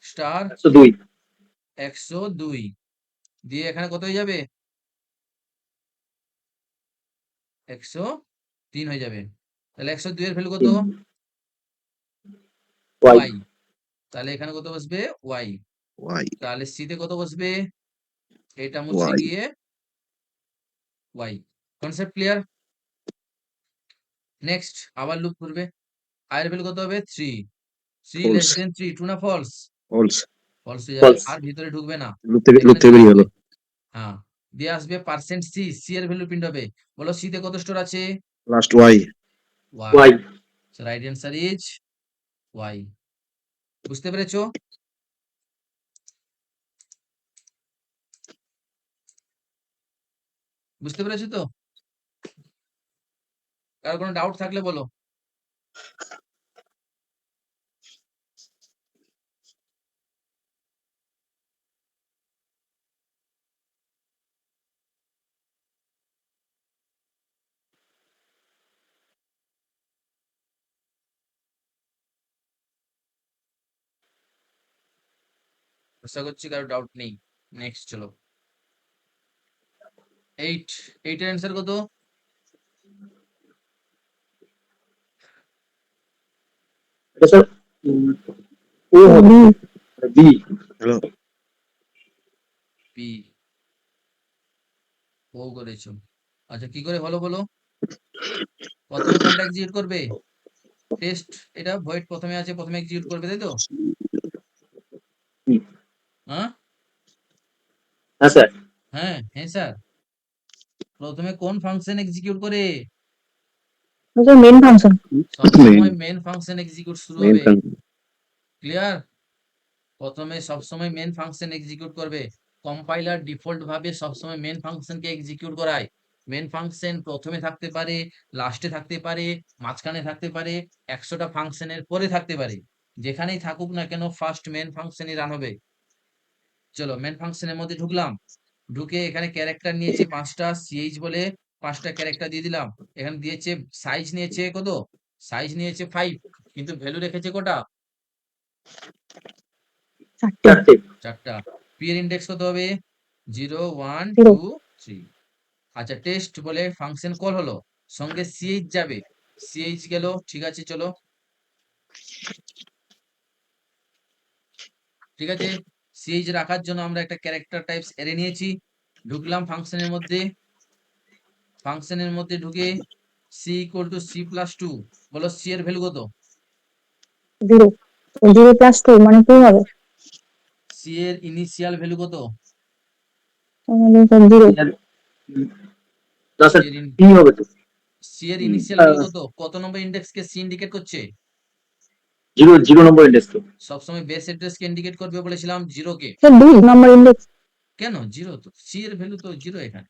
স্টার 102। 102 দিয়ে এখানে কত হয়ে যাবে? 103 হয়ে যাবে। তাহলে 102 এর ভ্যালু কত? ওয়াই। ওয়াই। তাহলে এখানে কত বসবে? ওয়াই। ওয়াই তাহলে সি তে কত বসবে? এটা মুছে ওয়াই গিয়ে ওয়াই। Concept clear? নেক্সট আবার লুপ করবে। আই এর ভ্যালু কত হবে? 3। 3 লেস ফলস দেন 3, ট্রু না ফলস? ফলস ফলস হয়ে যাবে। ফলস। আর ভিতরে ঢুকবে না, লুপ থেকে এখানে চলে বেরিয়ে আসবে। গেল। হ্যাঁ, দিয়ে আসবে পার্সেন্ট সি। সি এর ভ্যালু প্রিন্ট হবে। বলো সি তে কত স্টোর আছে? Last Y. Y. Y. So right answer is Y. বুঝতে পেরেছো? বুঝতে পেরেছো তো? কারো কোনো ডাউট থাকলে বলো। আশা করছি কারো ডাউট নেই। নেক্সট চলো। 8। 8 এর অ্যান্সার কত? এটা স্যার ও হবে, বি, বি। Hello, P. ও করেছো। আচ্ছা, কি করে হলো বলো? প্রথমে কোনটা এক্সিকিউট করবে? টেস্ট, এটা ভয়েড প্রথমে আছে, প্রথমে এক্সিকিউট করবে, তাই তো? হ্যাঁ হ্যাঁ স্যার। হ্যাঁ হ্যাঁ স্যার। প্রথমে কোন ফাংশন এক্সিকিউট করে? Main function. সবসময় মেন ফাংশন এক্সিকিউট শুরু মেইন হবে। ফাংশন। ক্লিয়ার? প্রথমে সবসময় মেন ফাংশন এক্সিকিউট করবে। কম্পাইলার ডিফল্ট ভাবে সবসময় মেন ফাংশনকে এক্সিকিউট করায়। মেন ফাংশন প্রথমে থাকতে পারে, লাস্টে থাকতে পারে, মাঝখানে থাকতে পারে, 100টা ফাংশনের পরে থাকতে পারে। যেখানেই থাকুক না কেন ফার্স্ট মেন ফাংশনই রান হবে। চলো মেন ফাংশনের মধ্যে ঢুকলাম। ঢুকে এখানে ক্যারেক্টার নিয়েছে 5টা, সিএইচ বলে 5টা ক্যারেক্টার দিয়ে দিলাম। এখানে দিয়েছে সাইজ নিয়েছে কত? সাইজ নিয়েছে 5, কিন্তু ভ্যালু রেখেছে কটা? 4টে, 4টে। 4টা। পি এর ইন্ডেক্স কত হবে? 0 1 0, 2 3। আচ্ছা, টেস্ট বলে ফাংশন কল হলো, সঙ্গে সিএইচ যাবে। সিএইচ গেল, ঠিক আছে চলো। ঠিক আছে, সিএইচ রাখার জন্য আমরা একটা ক্যারেক্টার টাইপস অ্যারে নিয়েছি। ঢুকলাম ফাংশনের মধ্যে। ফাংশনের মধ্যে ঢুকে C equal to C plus two, বলো সি এর ভ্যালু কত? 0 0 প্লাস 2 মানে কি হবে? সি এর ইনিশিয়াল ভ্যালু কত? তাহলে স্যার 0 না স্যার, সি এর কি হবে তো? সি এর ইনিশিয়াল ভ্যালু কত? কত নম্বর ইন্ডেক্সকে সি ইন্ডিকেট করছে? 0 নম্বর ইন্ডেক্স তো। সবসময় বেস অ্যাড্রেসকে ইন্ডিকেট করবে বলেছিলাম, 0 কে। স্যার 2 নম্বর ইন্ডেক্স। কেন 0? তো সি এর ভ্যালু তো 0 এখানে,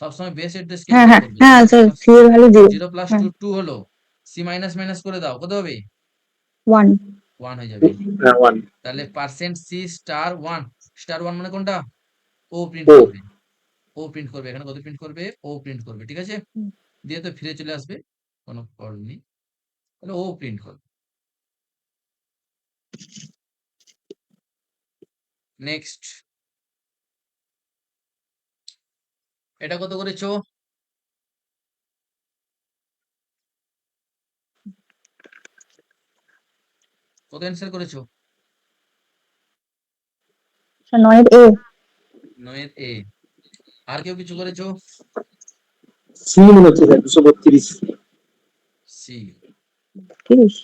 সবসময় বেস অ্যাড্রেসকে হ্যাঁ ইন্ডিকেট হ্যাঁ করবে। হ্যাঁ 0 স্যার প্লাস সি এর ভ্যালু 0। 0 প্লাস হ্যাঁ 2 2 হলো, সি মাইনাস মাইনাস করে দাও, কত হবে? 1 1 হয়ে যাবে। হ্যাঁ 1 তাহলে পার্সেন্ট সি স্টার 1, স্টার 1 মানে কোনটা? ও প্রিন্ট ও করবে, ও প্রিন্ট করবে, এখানে কত প্রিন্ট করবে? ও প্রিন্ট করবে, ঠিক আছে। দিয়ে তো ফিরে চলে আসবে, কোনো প্রবলেম নেই। তাহলে ও প্রিন্ট করবে। নেক্সট, এটা কত করেছো? কত অ্যান্সার করেছো? স্যার 9 এর এ। 9 এর এ। আর কেউ কিছু করেছো? সি মনে হচ্ছে স্যার 232। সি। 30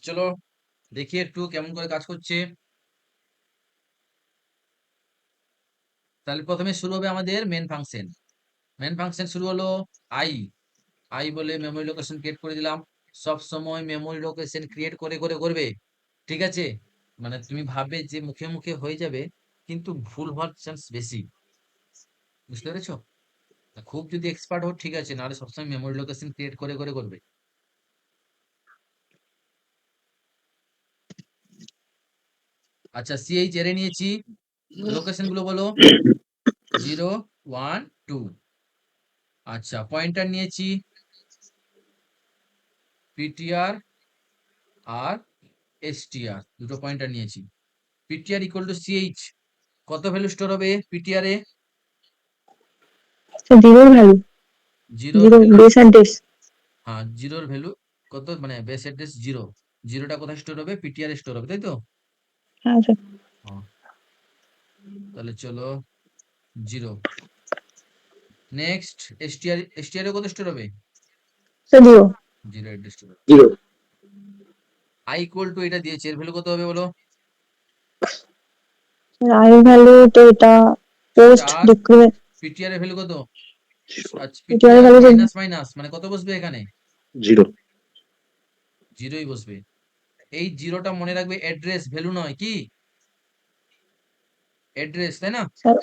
চলো দেখি একটু কেমন করে কাজ করছে। তাহলে প্রথমে শুরু হবে আমাদের মেন ফাংশন। মেন ফাংশন শুরু হলো আই, আই বলে মেমোরি লোকেশন ক্রিয়েট করে দিলাম। সব সময় মেমোরি লোকেশন ক্রিয়েট করে করে করবে, ঠিক আছে। মানে তুমি ভাববে যে মুখে মুখে হয়ে যাবে, কিন্তু ভুল হওয়ার চান্স বেশি, বুঝতে পেরেছো? তা খুব যদি এক্সপার্ট হো ঠিক আছে, নাহলে সবসময় মেমোরি লোকেশন ক্রিয়েট করে করে করবে। আচ্ছা সিএইচ এরে নিয়েছি, লোকেশন গুলো বলো। 0 1 2। আচ্ছা পয়েন্টার নিয়েছি পিটিআর আর এসটিআর, দুটো পয়েন্টার নিয়েছি। পিটিআর ইকুয়াল টু সিএইচ, কত ভ্যালু স্টোর হবে পিটিআর এ? স্যার 0 এর ভ্যালু। 0 0 base address. হ্যাঁ 0 ভ্যালু কত, মানে বেস অ্যাড্রেস 0, 0টা কোথায় স্টোর হবে? পিটিআর স্টোর হবে, তাই তো? হ্যাঁ স্যার। হ্যাঁ, তাহলে চলো 0। নেক্সট এসটিআর, এসটিআর এ কত স্টোর হবে? স্যার 0 0 অ্যাড্রেস স্টোর হবে। 0 আই ইকুয়াল টু এটা দিয়েছে, এর ভ্যালু কত হবে বলো? স্যার আই ভ্যালু তো এটা পোস্ট স্টার ডিক্রিমেন্ট। পিটিআর এর ভ্যালু কত? আচ্ছা এটার পিটিআর ভ্যালু মাইনাস মাইনাস মানে কত বসবে এখানে? 0 0ই বসবে। এই 0টা মনে রাখবে অ্যাড্রেস, ভ্যালু নয়, কি অ্যাড্রেস, তাই না? স্যার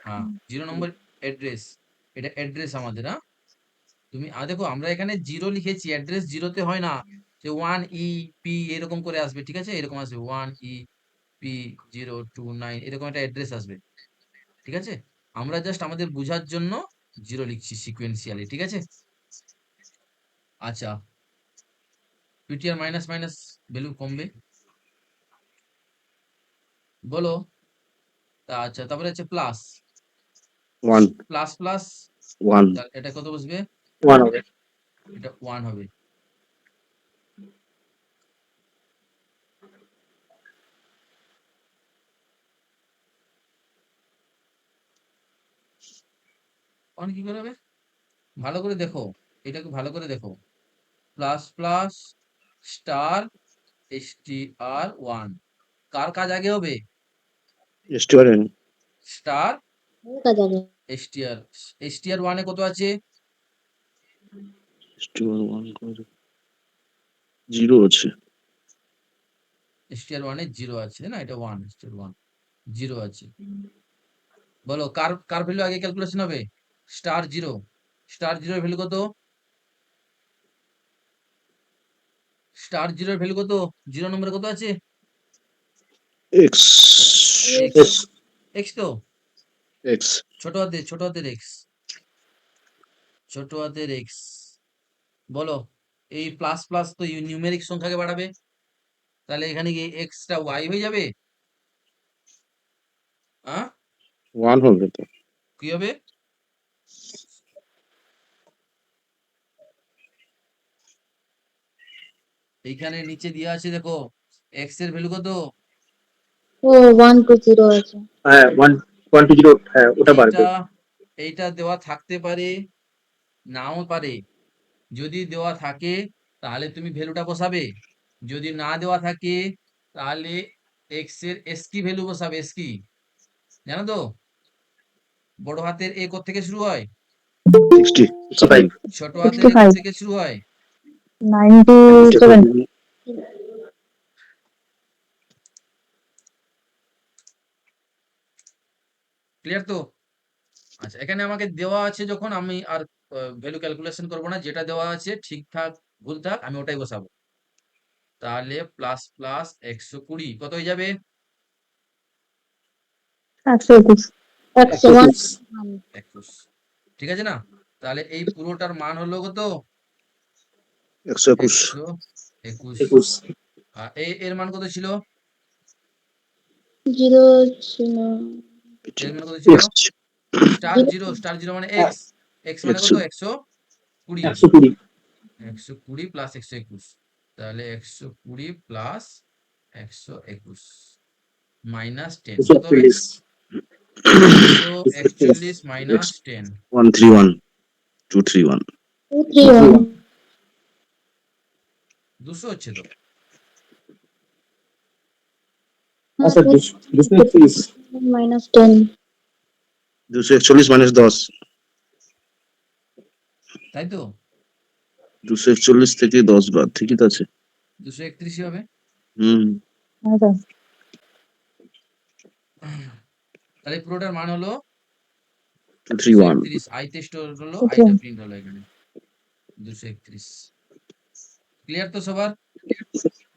হ্যাঁ 0 নম্বর অ্যাড্রেস, এটা অ্যাড্রেস আমাদের। হ্যাঁ তুমি দেখো আমরা এখানে 0 লিখেছি, অ্যাড্রেস 0তে হয় না, যে 1 ই পি এরকম করে আসবে, ঠিক আছে, এরকম আসবে 1 ই পি 029 এরকম একটা অ্যাড্রেস আসবে, ঠিক আছে। আমরা জাস্ট আমাদের বোঝার জন্য 0 লিখছি সিকোয়েন্সিয়ালি, ঠিক আছে। আচ্ছা পিটিআর মাইনাস মাইনাস ভ্যালু কমবে, বলো। আচ্ছা তারপরে হচ্ছে প্লাস, 1 প্লাস প্লাস 1 এটা কত বসবে? 1 হবে। এটা 1 হবে। অন কি করে হবে? ভালো করে দেখো, এটাকে ভালো করে দেখো। প্লাস প্লাস স্টার এসটিআর 1, কার কাজ আগে হবে? স্টুডেন্ট স্টার কাজ হবে। এসটিআর, এসটিআর 1 এ কত আছে? স্টুডেন্ট 1 করে 0 আছে। এসটিআর 1 এ 0 আছে না, এটা 1, এসটিআর 1 0 আছে। বলো কার কার ভ্যালু আগে ক্যালকুলেশন হবে? স্টার 0, স্টার 0 এর ভ্যালু কত? স্টার 0 এর ভ্যালু কত? 0 নম্বরে কত আছে? x এক্স, x এক্স তো x ছোট হাতের এক্স, ছোট হাতের এক্স। বলো এই প্লাস প্লাস তো নিউমেরিক সংখ্যাকে বাড়াবে, তাহলে এখানে কি এক্সটা ওয়াই হয়ে যাবে? হ্যাঁ 1 হবে তো। কি হবে? এইখানে নিচে দেওয়া আছে দেখো এক্স এর ভ্যালু কত, ও 1 2 0 আছে। হ্যাঁ 1 1 2 0, হ্যাঁ ওটা বাড়বে। এইটা এইটা দেওয়া থাকতে পারে, নাও পারে। যদি দেওয়া থাকে তাহলে তুমি ভ্যালুটা বসাবে, যদি না দেওয়া থাকে তাহলে এক্স এর এস কি ভ্যালু বসাবে, এস কি জানো তো, বড় হাতের এ থেকে শুরু হয়, 60, 65, ছোট হাতের এ 65, থেকে শুরু হয়, 97, ক্লিয়ার তো? আচ্ছা এখানে আমাকে দেওয়া আছে যখন আমি আর ভ্যালু ক্যালকুলেশন করব না, যেটা দেওয়া আছে ঠিকঠাক ভুল থাক আমি ওটাই বসাবো। তাহলে প্লাস প্লাস 120 কত হয়ে যাবে, 121, 101 21, ঠিক আছে না? তাহলে এই পুরোটার মান হলো কত, 121, 121। 21, আর এর মান কত ছিল, 0 ছিল এর মান কত ছিল, X, star 0 zero, star zero মানে হ্যাঁ, এক্স, এক্স মানে কত 120, 120, 120 প্লাস 121, তাহলে 120 প্লাস 121 মাইনাস 10 কত হবে, 241, 141 মাইনাস 10, 131, 231. 231 200 হচ্ছে তো, আচ্ছা 231, মাইনাস 10 241 minus 10, তাই তো 241 থেকে 10 বাদ, ঠিকই তো আছে। 231 হবে। হুম, আচ্ছা, তাহলে পুরোটার মান হলো 231. 231, আইতে স্টোর হলো, আচ্ছা, আইটা প্রিন্ট হলো এখানে 231। ক্লিয়ার তো সবার?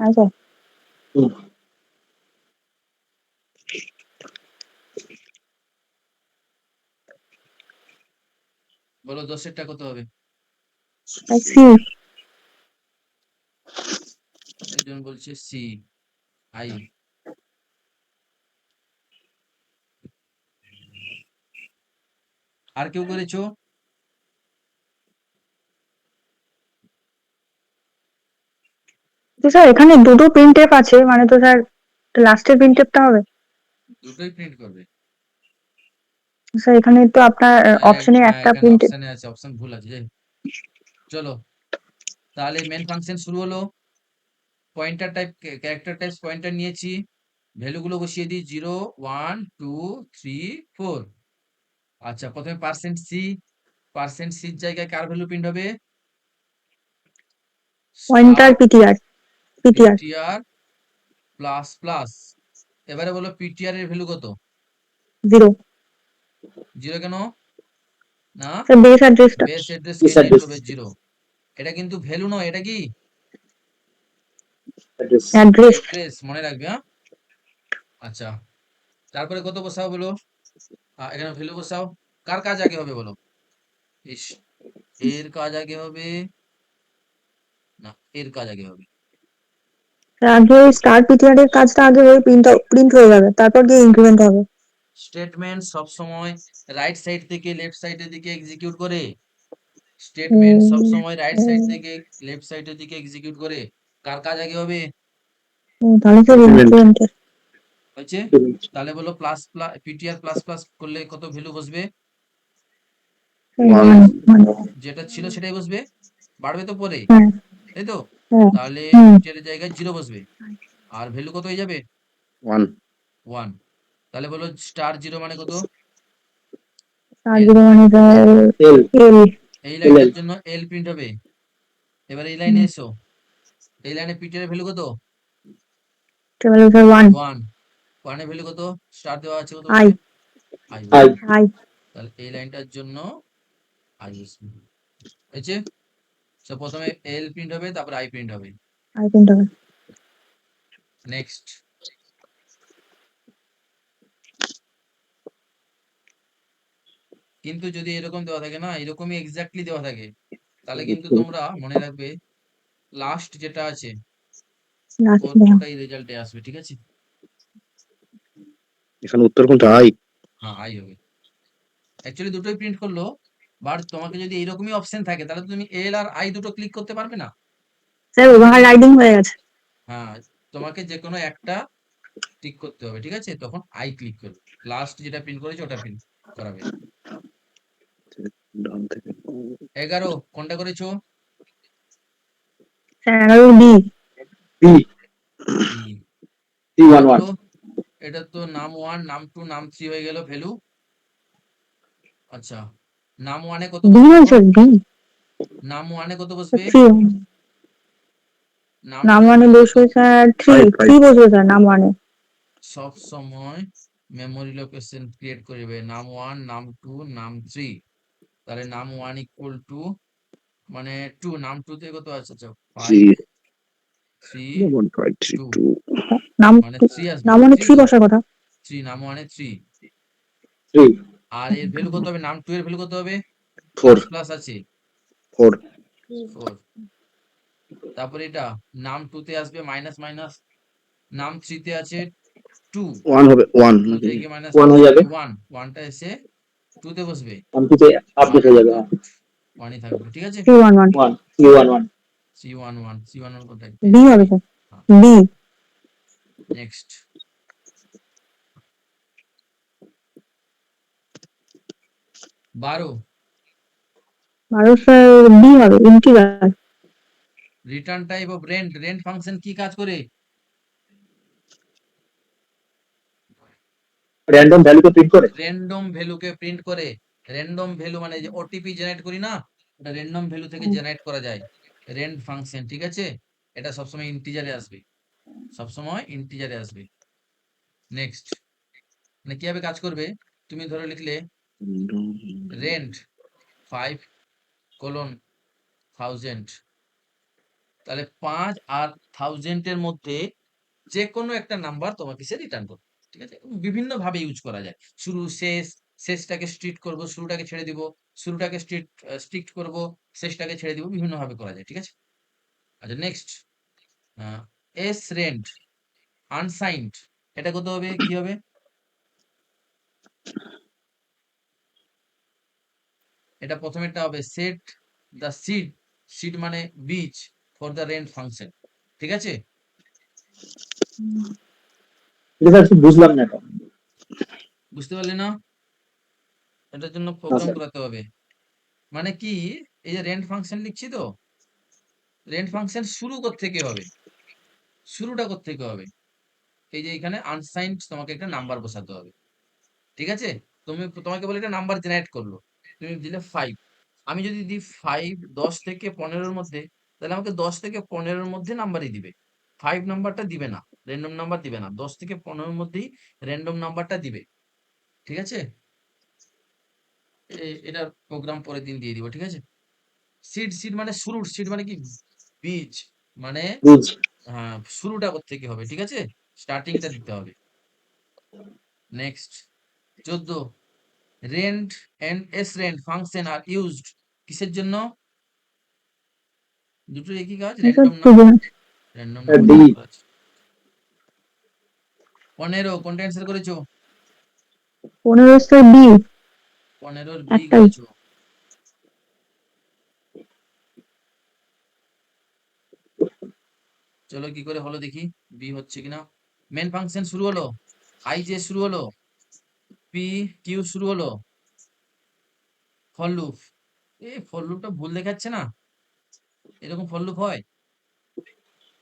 আচ্ছা। হুম, বলো 10-এরটা কত হবে, সি, একজন বলছে সি, আই, আর কেউ করেছো? তো স্যার এখানে দুটো প্রিন্ট আছে, মানে তো স্যার লাস্টের প্রিন্ট হবে। দুটোই প্রিন্ট করবে। স্যার এখানে তো আপনার অপশনে হ্যাঁ একটা এখানে প্রিন্ট। অপশনে আছে, অপশন ভুল আছে, যাই হোক। চলো তাহলে মেন ফাংশন শুরু হলো, pointer type, character type pointer নিয়েছি, ভ্যালুগুলো বসিয়ে দিই 0 1 2 3 4। আচ্ছা প্রথমে পার্সেন্ট সির জায়গায় কার ভ্যালু প্রিন্ট হবে, pointer star PTR, PTR PTR plus plus. এবারে বলো পিটিআর এর ভ্যালু কত, 0। 0 কেন, না স্যার বেস অ্যাড্রেসটা, বেস অ্যাড্রেস কে Yes, নিয়ে address, করবে 0, এটা কিন্তু ভ্যালু নয়, এটা কি address, অ্যাড্রেস, অ্যাড্রেস, মনে রাখবে হ্যাঁ। আচ্ছা তারপরে কত বসাও বলো, এখানে ভ্যালু বসাও, কার কাজ আগে হবে বলো, ইস, এর কাজ আগে হবে না এর কাজ আগে হবে, আগে স্টার পিটিআর এর কাজটা আগে হয়ে প্রিন্ট হয়ে যাবে, তারপর গিয়ে ইনক্রিমেন্ট হবে। স্টেটমেন্ট সব সময় রাইট সাইড থেকে লেফট সাইডের দিকে এক্সিকিউট করে, স্টেটমেন্ট সব সময় রাইট সাইড থেকে লেফট সাইডের দিকে এক্সিকিউট করে, কার কাজ আগে হবে, তাহলে স্যার Increment. ইনক্রিমেন্টের হয়েছে? তাহলে বলো plus plus PTR plus plus করলে কত ভ্যালু বসবে, 1, মানে যেটা ছিল সেটাই বসবে, বাড়বে তো পরে, হ্যাঁ, তাই তো? হ্যাঁ, তাহলে হুম, পিটিআর এর জায়গায় 0 বসবে, আর ভ্যালু কত হয়ে যাবে, 1, 1। তাহলে বলো স্টার 0 মানে কত, স্টার এল, 0 মানে স্যার L, এল, এই লাইনটার LL, জন্য এল প্রিন্ট হবে। এবার এই লাইনে এসো, এই লাইনে পিটিআর এর ভ্যালু কত, তাহলে স্যার 1, 1, 1 এর ভ্যালু কত, স্টার দেওয়া আছে কত আই, বসবে, আই I, বসবে, আই, তাহলে এই লাইনটার জন্য আই বসবে, হয়েছে? সো প্রথমে এল প্রিন্ট হবে, তারপর আই প্রিন্ট হবে। আই প্রিন্ট হবে। নেক্সট, কিন্তু যদি এরকম দেওয়া থাকে না, এরকমই এক্স্যাক্টলি দেওয়া থাকে, তাহলে কিন্তু তোমরা মনে রাখবে লাস্ট যেটা আছে লাস্ট, ওটাই রেজাল্টে আসবে, ঠিক আছে? এখানে উত্তর কোনটা? আই। হ্যাঁ আই হবে, অ্যাকচুয়ালি দুটোই প্রিন্ট করলো, বাট তোমাকে যদি এইরকমই অপশন থাকে তাহলে তুমি এল আর আই দুটো ক্লিক করতে পারবে না, স্যার ওভার রাইডিং হয়ে গেছে। হ্যাঁ, তোমাকে যে কোনো একটা টিক করতে হবে, ঠিক আছে? তখন আই ক্লিক করবে, লাস্ট যেটা প্রিন্ট করেছে ওটা প্রিন্ট করাবে। ডান থেকে 11 কোনটা করেছো? Sir 11 B. B B. 311 এটা তো নাম 1, নাম 2, নাম 3 হয়ে গেল ভ্যালু। আচ্ছা, নাম 1 এ কত বি বসবে নয় এখন? Sir, B. নাম 1 এ কত বসবে? 3। নাম নাম 2 এর ওয়ানে ভ্যালু কত? বসবে স্যার 3। 5 3 বসবে স্যার নাম ওয়ানে। সব সময় মেমোরি লোকেশন ক্রিয়েট করবে, নাম 1, নাম 2, নাম 3। তাহলে নাম 1 ইকুয়াল টু মানে 2, নাম 2 তে কত আছে? আচ্ছা 5, 3 3, 1 5 3 2 2 নাম মানে 3 আসবে, নাম ওয়ানে 3 3 তো? বসার কথা। 3, নাম 1 এ 3। 3 আর এর ভ্যালু কত হবে? নাম 2 এর ভ্যালু কত হবে? 4 প্লাস আছে 4 4। তারপরে এটা নাম 2 তে আসবে মাইনাস মাইনাস, নাম 3 তে আছে 2, 1 হবে 1 2 নাকি থেকে মাইনাস 1 হয়ে যাবে। 1, 1টা এসে 2 তে বসবে, কম্পিউটারে আপডেট 1 হয়ে এর যাবে। ডট 1 ই থাকবে, ঠিক আছে? 311 1 311 C11, C11 কোথায়? বি হবে sir, B. Next 12 12 sir B হবে, integer. Return type of rand. Rand function কি কাজ করে? র্যান্ডম ভ্যালুকে প্রিন্ট করে। র্যান্ডম ভ্যালুকে প্রিন্ট করে। র্যান্ডম ভ্যালু মানে যে ওটিপি জেনারেট করি না, ওটা র্যান্ডম ভ্যালু থেকে জেনারেট করা যায়। রেন্ট ফাংশন, ঠিক আছে? এটা সবসময় ইন্টিজারে আসবে, সবসময় ইন্টিজারে আসবে। নেক্সট মানে কিভাবে কাজ করবে? তুমি ধরে লিখলে রেন্ট 5:1000, তাহলে 5 আর 1000 এর মধ্যে যে কোনো একটা নাম্বার তোমাকে সে রিটার্ন করবে, ঠিক আছে? এবং বিভিন্ন ভাবে ইউজ করা যায়। শুরু শেষ, শেষটাকে স্ট্রিক্ট করব, শুরুটাকে ছেড়ে দিব, শুরুটাকে স্ট্রিক্ট করব, শেষটাকে ছেড়ে দিব, বিভিন্ন ভাবে করা যায়, ঠিক আছে? আচ্ছা নেক্সট এস রেন্ট আনসাইন্ড, এটা কত হবে? কি হবে? এটা প্রথমেরটা হবে সেট দ্য সিড, সিড মানে বীজ, ফর দ্য রেন্ট ফাংশন, ঠিক আছে? এটা স্যার ঠিক বুঝলাম না এটা। বুঝতে পারলে না? এটার জন্য না প্রোগ্রাম স্যার। করাতে হবে। মানে কি, এই যে রেন্ট ফাংশন লিখছি তো, রেন্ট ফাংশন শুরু থেকে হবে, শুরুটা থেকে হবে? এই যে এখানে আনসাইন্ড তোমাকে একটা নাম্বার বসাতে হবে, ঠিক আছে? তোমাকে বলে একটা নাম্বার জেনারেট করলো, তুমি দিলে 5। আমি যদি দিই 5 10 থেকে 15 মধ্যে, তাহলে আমাকে 10 থেকে 15 মধ্যে নাম্বারই দিবে, 5 নাম্বারটা দিবে না, র্যান্ডম নাম্বার দিবে না, 10 থেকে 15 মধ্যেই র্যান্ডম নাম্বারটা দিবে, ঠিক আছে? এটার প্রোগ্রাম পরের দিন দিয়ে দিব, ঠিক আছে? সিড, সিড মানে শুরুর, সিড মানে কি? বীজ মানে বুঝ শুরুটা থেকে হবে, ঠিক আছে? স্টার্টিংটা দিতে হবে। Next 14 rand and srand function are used কিসের জন্য? দুটো একই কাজ, স্যার র্যান্ডম না? দুজন। র্যান্ডম স্যার নাম্বার ডি জেনারেট করা আছে। 15 কোনটা অ্যান্সার করেছো? 15 স্যার বি। 15 এর বি একটাই। করেছো। চলো কি করে হলো দেখি, বি হচ্ছে কিনা। মেন ফাংশন শুরু হলো, আই জে শুরু হলো, পি কিউ শুরু হলো, ফর লুপ। ফর লুপটা ভুল দেখাচ্ছে না? এরকম ফর লুপ হয়?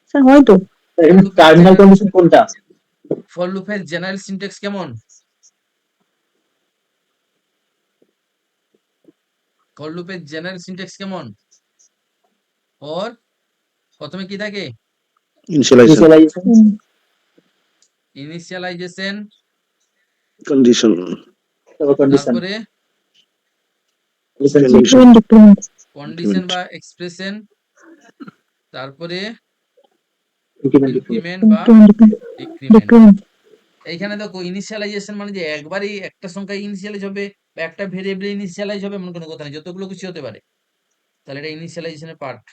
স্যার হয়তো। এখানে টার্মিনাল কন্ডিশন কোনটা? ফর লুপের জেনারেল সিনট্যাক্স কেমন? ফর লুপের জেনারেল সিনট্যাক্স কেমন? ওর প্রথমে কি থাকে? ইনিশিয়ালাইজেশন ইনিশিয়ালাইজেশন ইনিশিয়ালাইজেশন, কন্ডিশন তারপর কন্ডিশন তারপরে condition check Condition. Decrement. Condition বা এক্সপ্রেশন, তারপরে ইনক্রিমেন্ট ইনক্রিমেন্ট বা ডিক্রিমেন্ট। ডিক্রিমেন্ট। ডিক্রিমেন্ট। এইখানে দেখো ইনিশিয়ালাইজেশন মানে যে একবারই একটা সংখ্যা ইনিশিয়ালাইজ হবে বা একটা ভেরিয়েবল ইনিশিয়ালাইজ হবে এমন কোনো কথা নেই, যতগুলো কিছু হতে পারে। তাহলে এটা ইনিশিয়ালাইজেশনের পার্ট,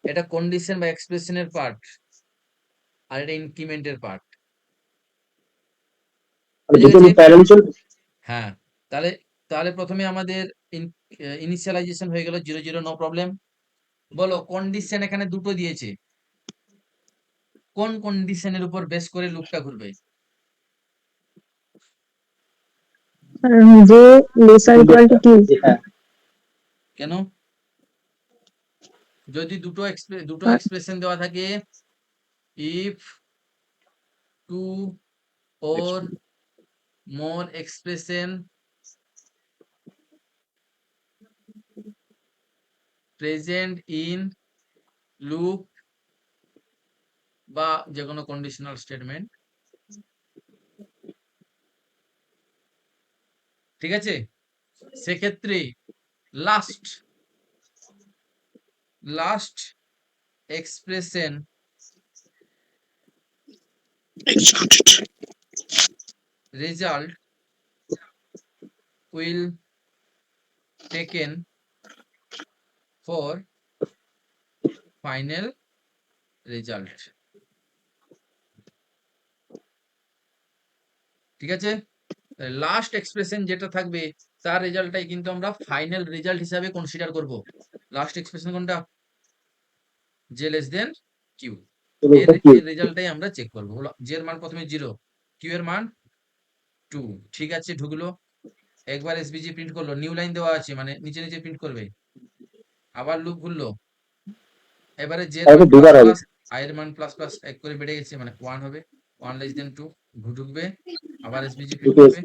এটা কন্ডিশন বা এক্সপ্রেশনের পার্ট, আর এটা ইনক্রিমেন্টের পার্ট। মানে বুঝে দুটো গেছে? প্যারালালি চলবে। হ্যাঁ, তাহলে তাহলে প্রথমে আমাদের ইনিশিয়ালাইজেশন হয়ে গেল 0 0, নো প্রবলেম। বলো কন্ডিশন এখানে দুটো দিয়েছে, কোন কন্ডিশনের উপর বেস করে লুপটা ঘুরবে? যে লেসার ইকুয়াল টু কিউ। হ্যাঁ কেন? যদি দুটো দুটো আর- এক্সপ্রেশন দেওয়া থাকে, if two or more expression present in loop বা যে কোনো কন্ডিশনাল স্টেটমেন্ট, ঠিক আছে? সেক্ষেত্রে last last expression executed. result will taken for final result, ঠিক আছে? লাস্ট এক্সপ্রেশন যেটা থাকবে তার রেজাল্টটাই কিন্তু আমরা ফাইনাল রেজাল্ট হিসাবে কনসিডার করব। লাস্ট এক্সপ্রেশন কোনটা? জে লেস দেন কিউ, এর রেজাল্টটাই আমরা চেক করবো। হলো জে এর মান প্রথমে 0, কিউ এর মান 2, ঠিক আছে ঢুকলো। একবার এসভিজি প্রিন্ট করলো, নিউ লাইন দেওয়া আছে মানে নিচে নিচে প্রিন্ট করবে, আবার লুপ ঘুরলো। এবারে জে এর মান প্লাস দুবার হবে। প্লাস, আই এর মান প্লাস প্লাস এক করে বেড়ে গেছে মানে 1 হবে, 1 লেস দেন 2, ঢুকবে, আবার এসভিজি প্রিন্ট করবে,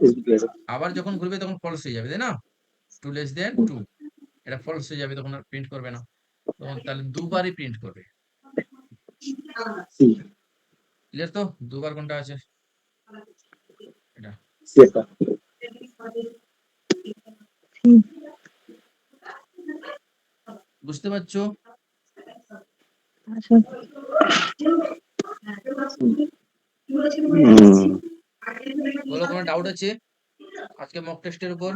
আবার যখন ঘুরবে তখন ফলস হয়ে যাবে, তাই না? 2 লেস দেন 2, এটা ফলস হয়ে যাবে, তখন আর প্রিন্ট করবে না, তখন তাহলে দুবারই প্রিন্ট করবে। ক্লিয়ার তো? দুবার কোনটা আছে? এটা বুঝতে পারছো? আচ্ছা, বলো কোনো ডাউট আছে আজকে মক টেস্টের উপর?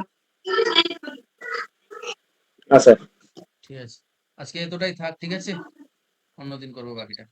আচ্ছা ঠিক আছে, আজকে এতটাই থাক, ঠিক আছে? অন্যদিন করবো বাকিটা।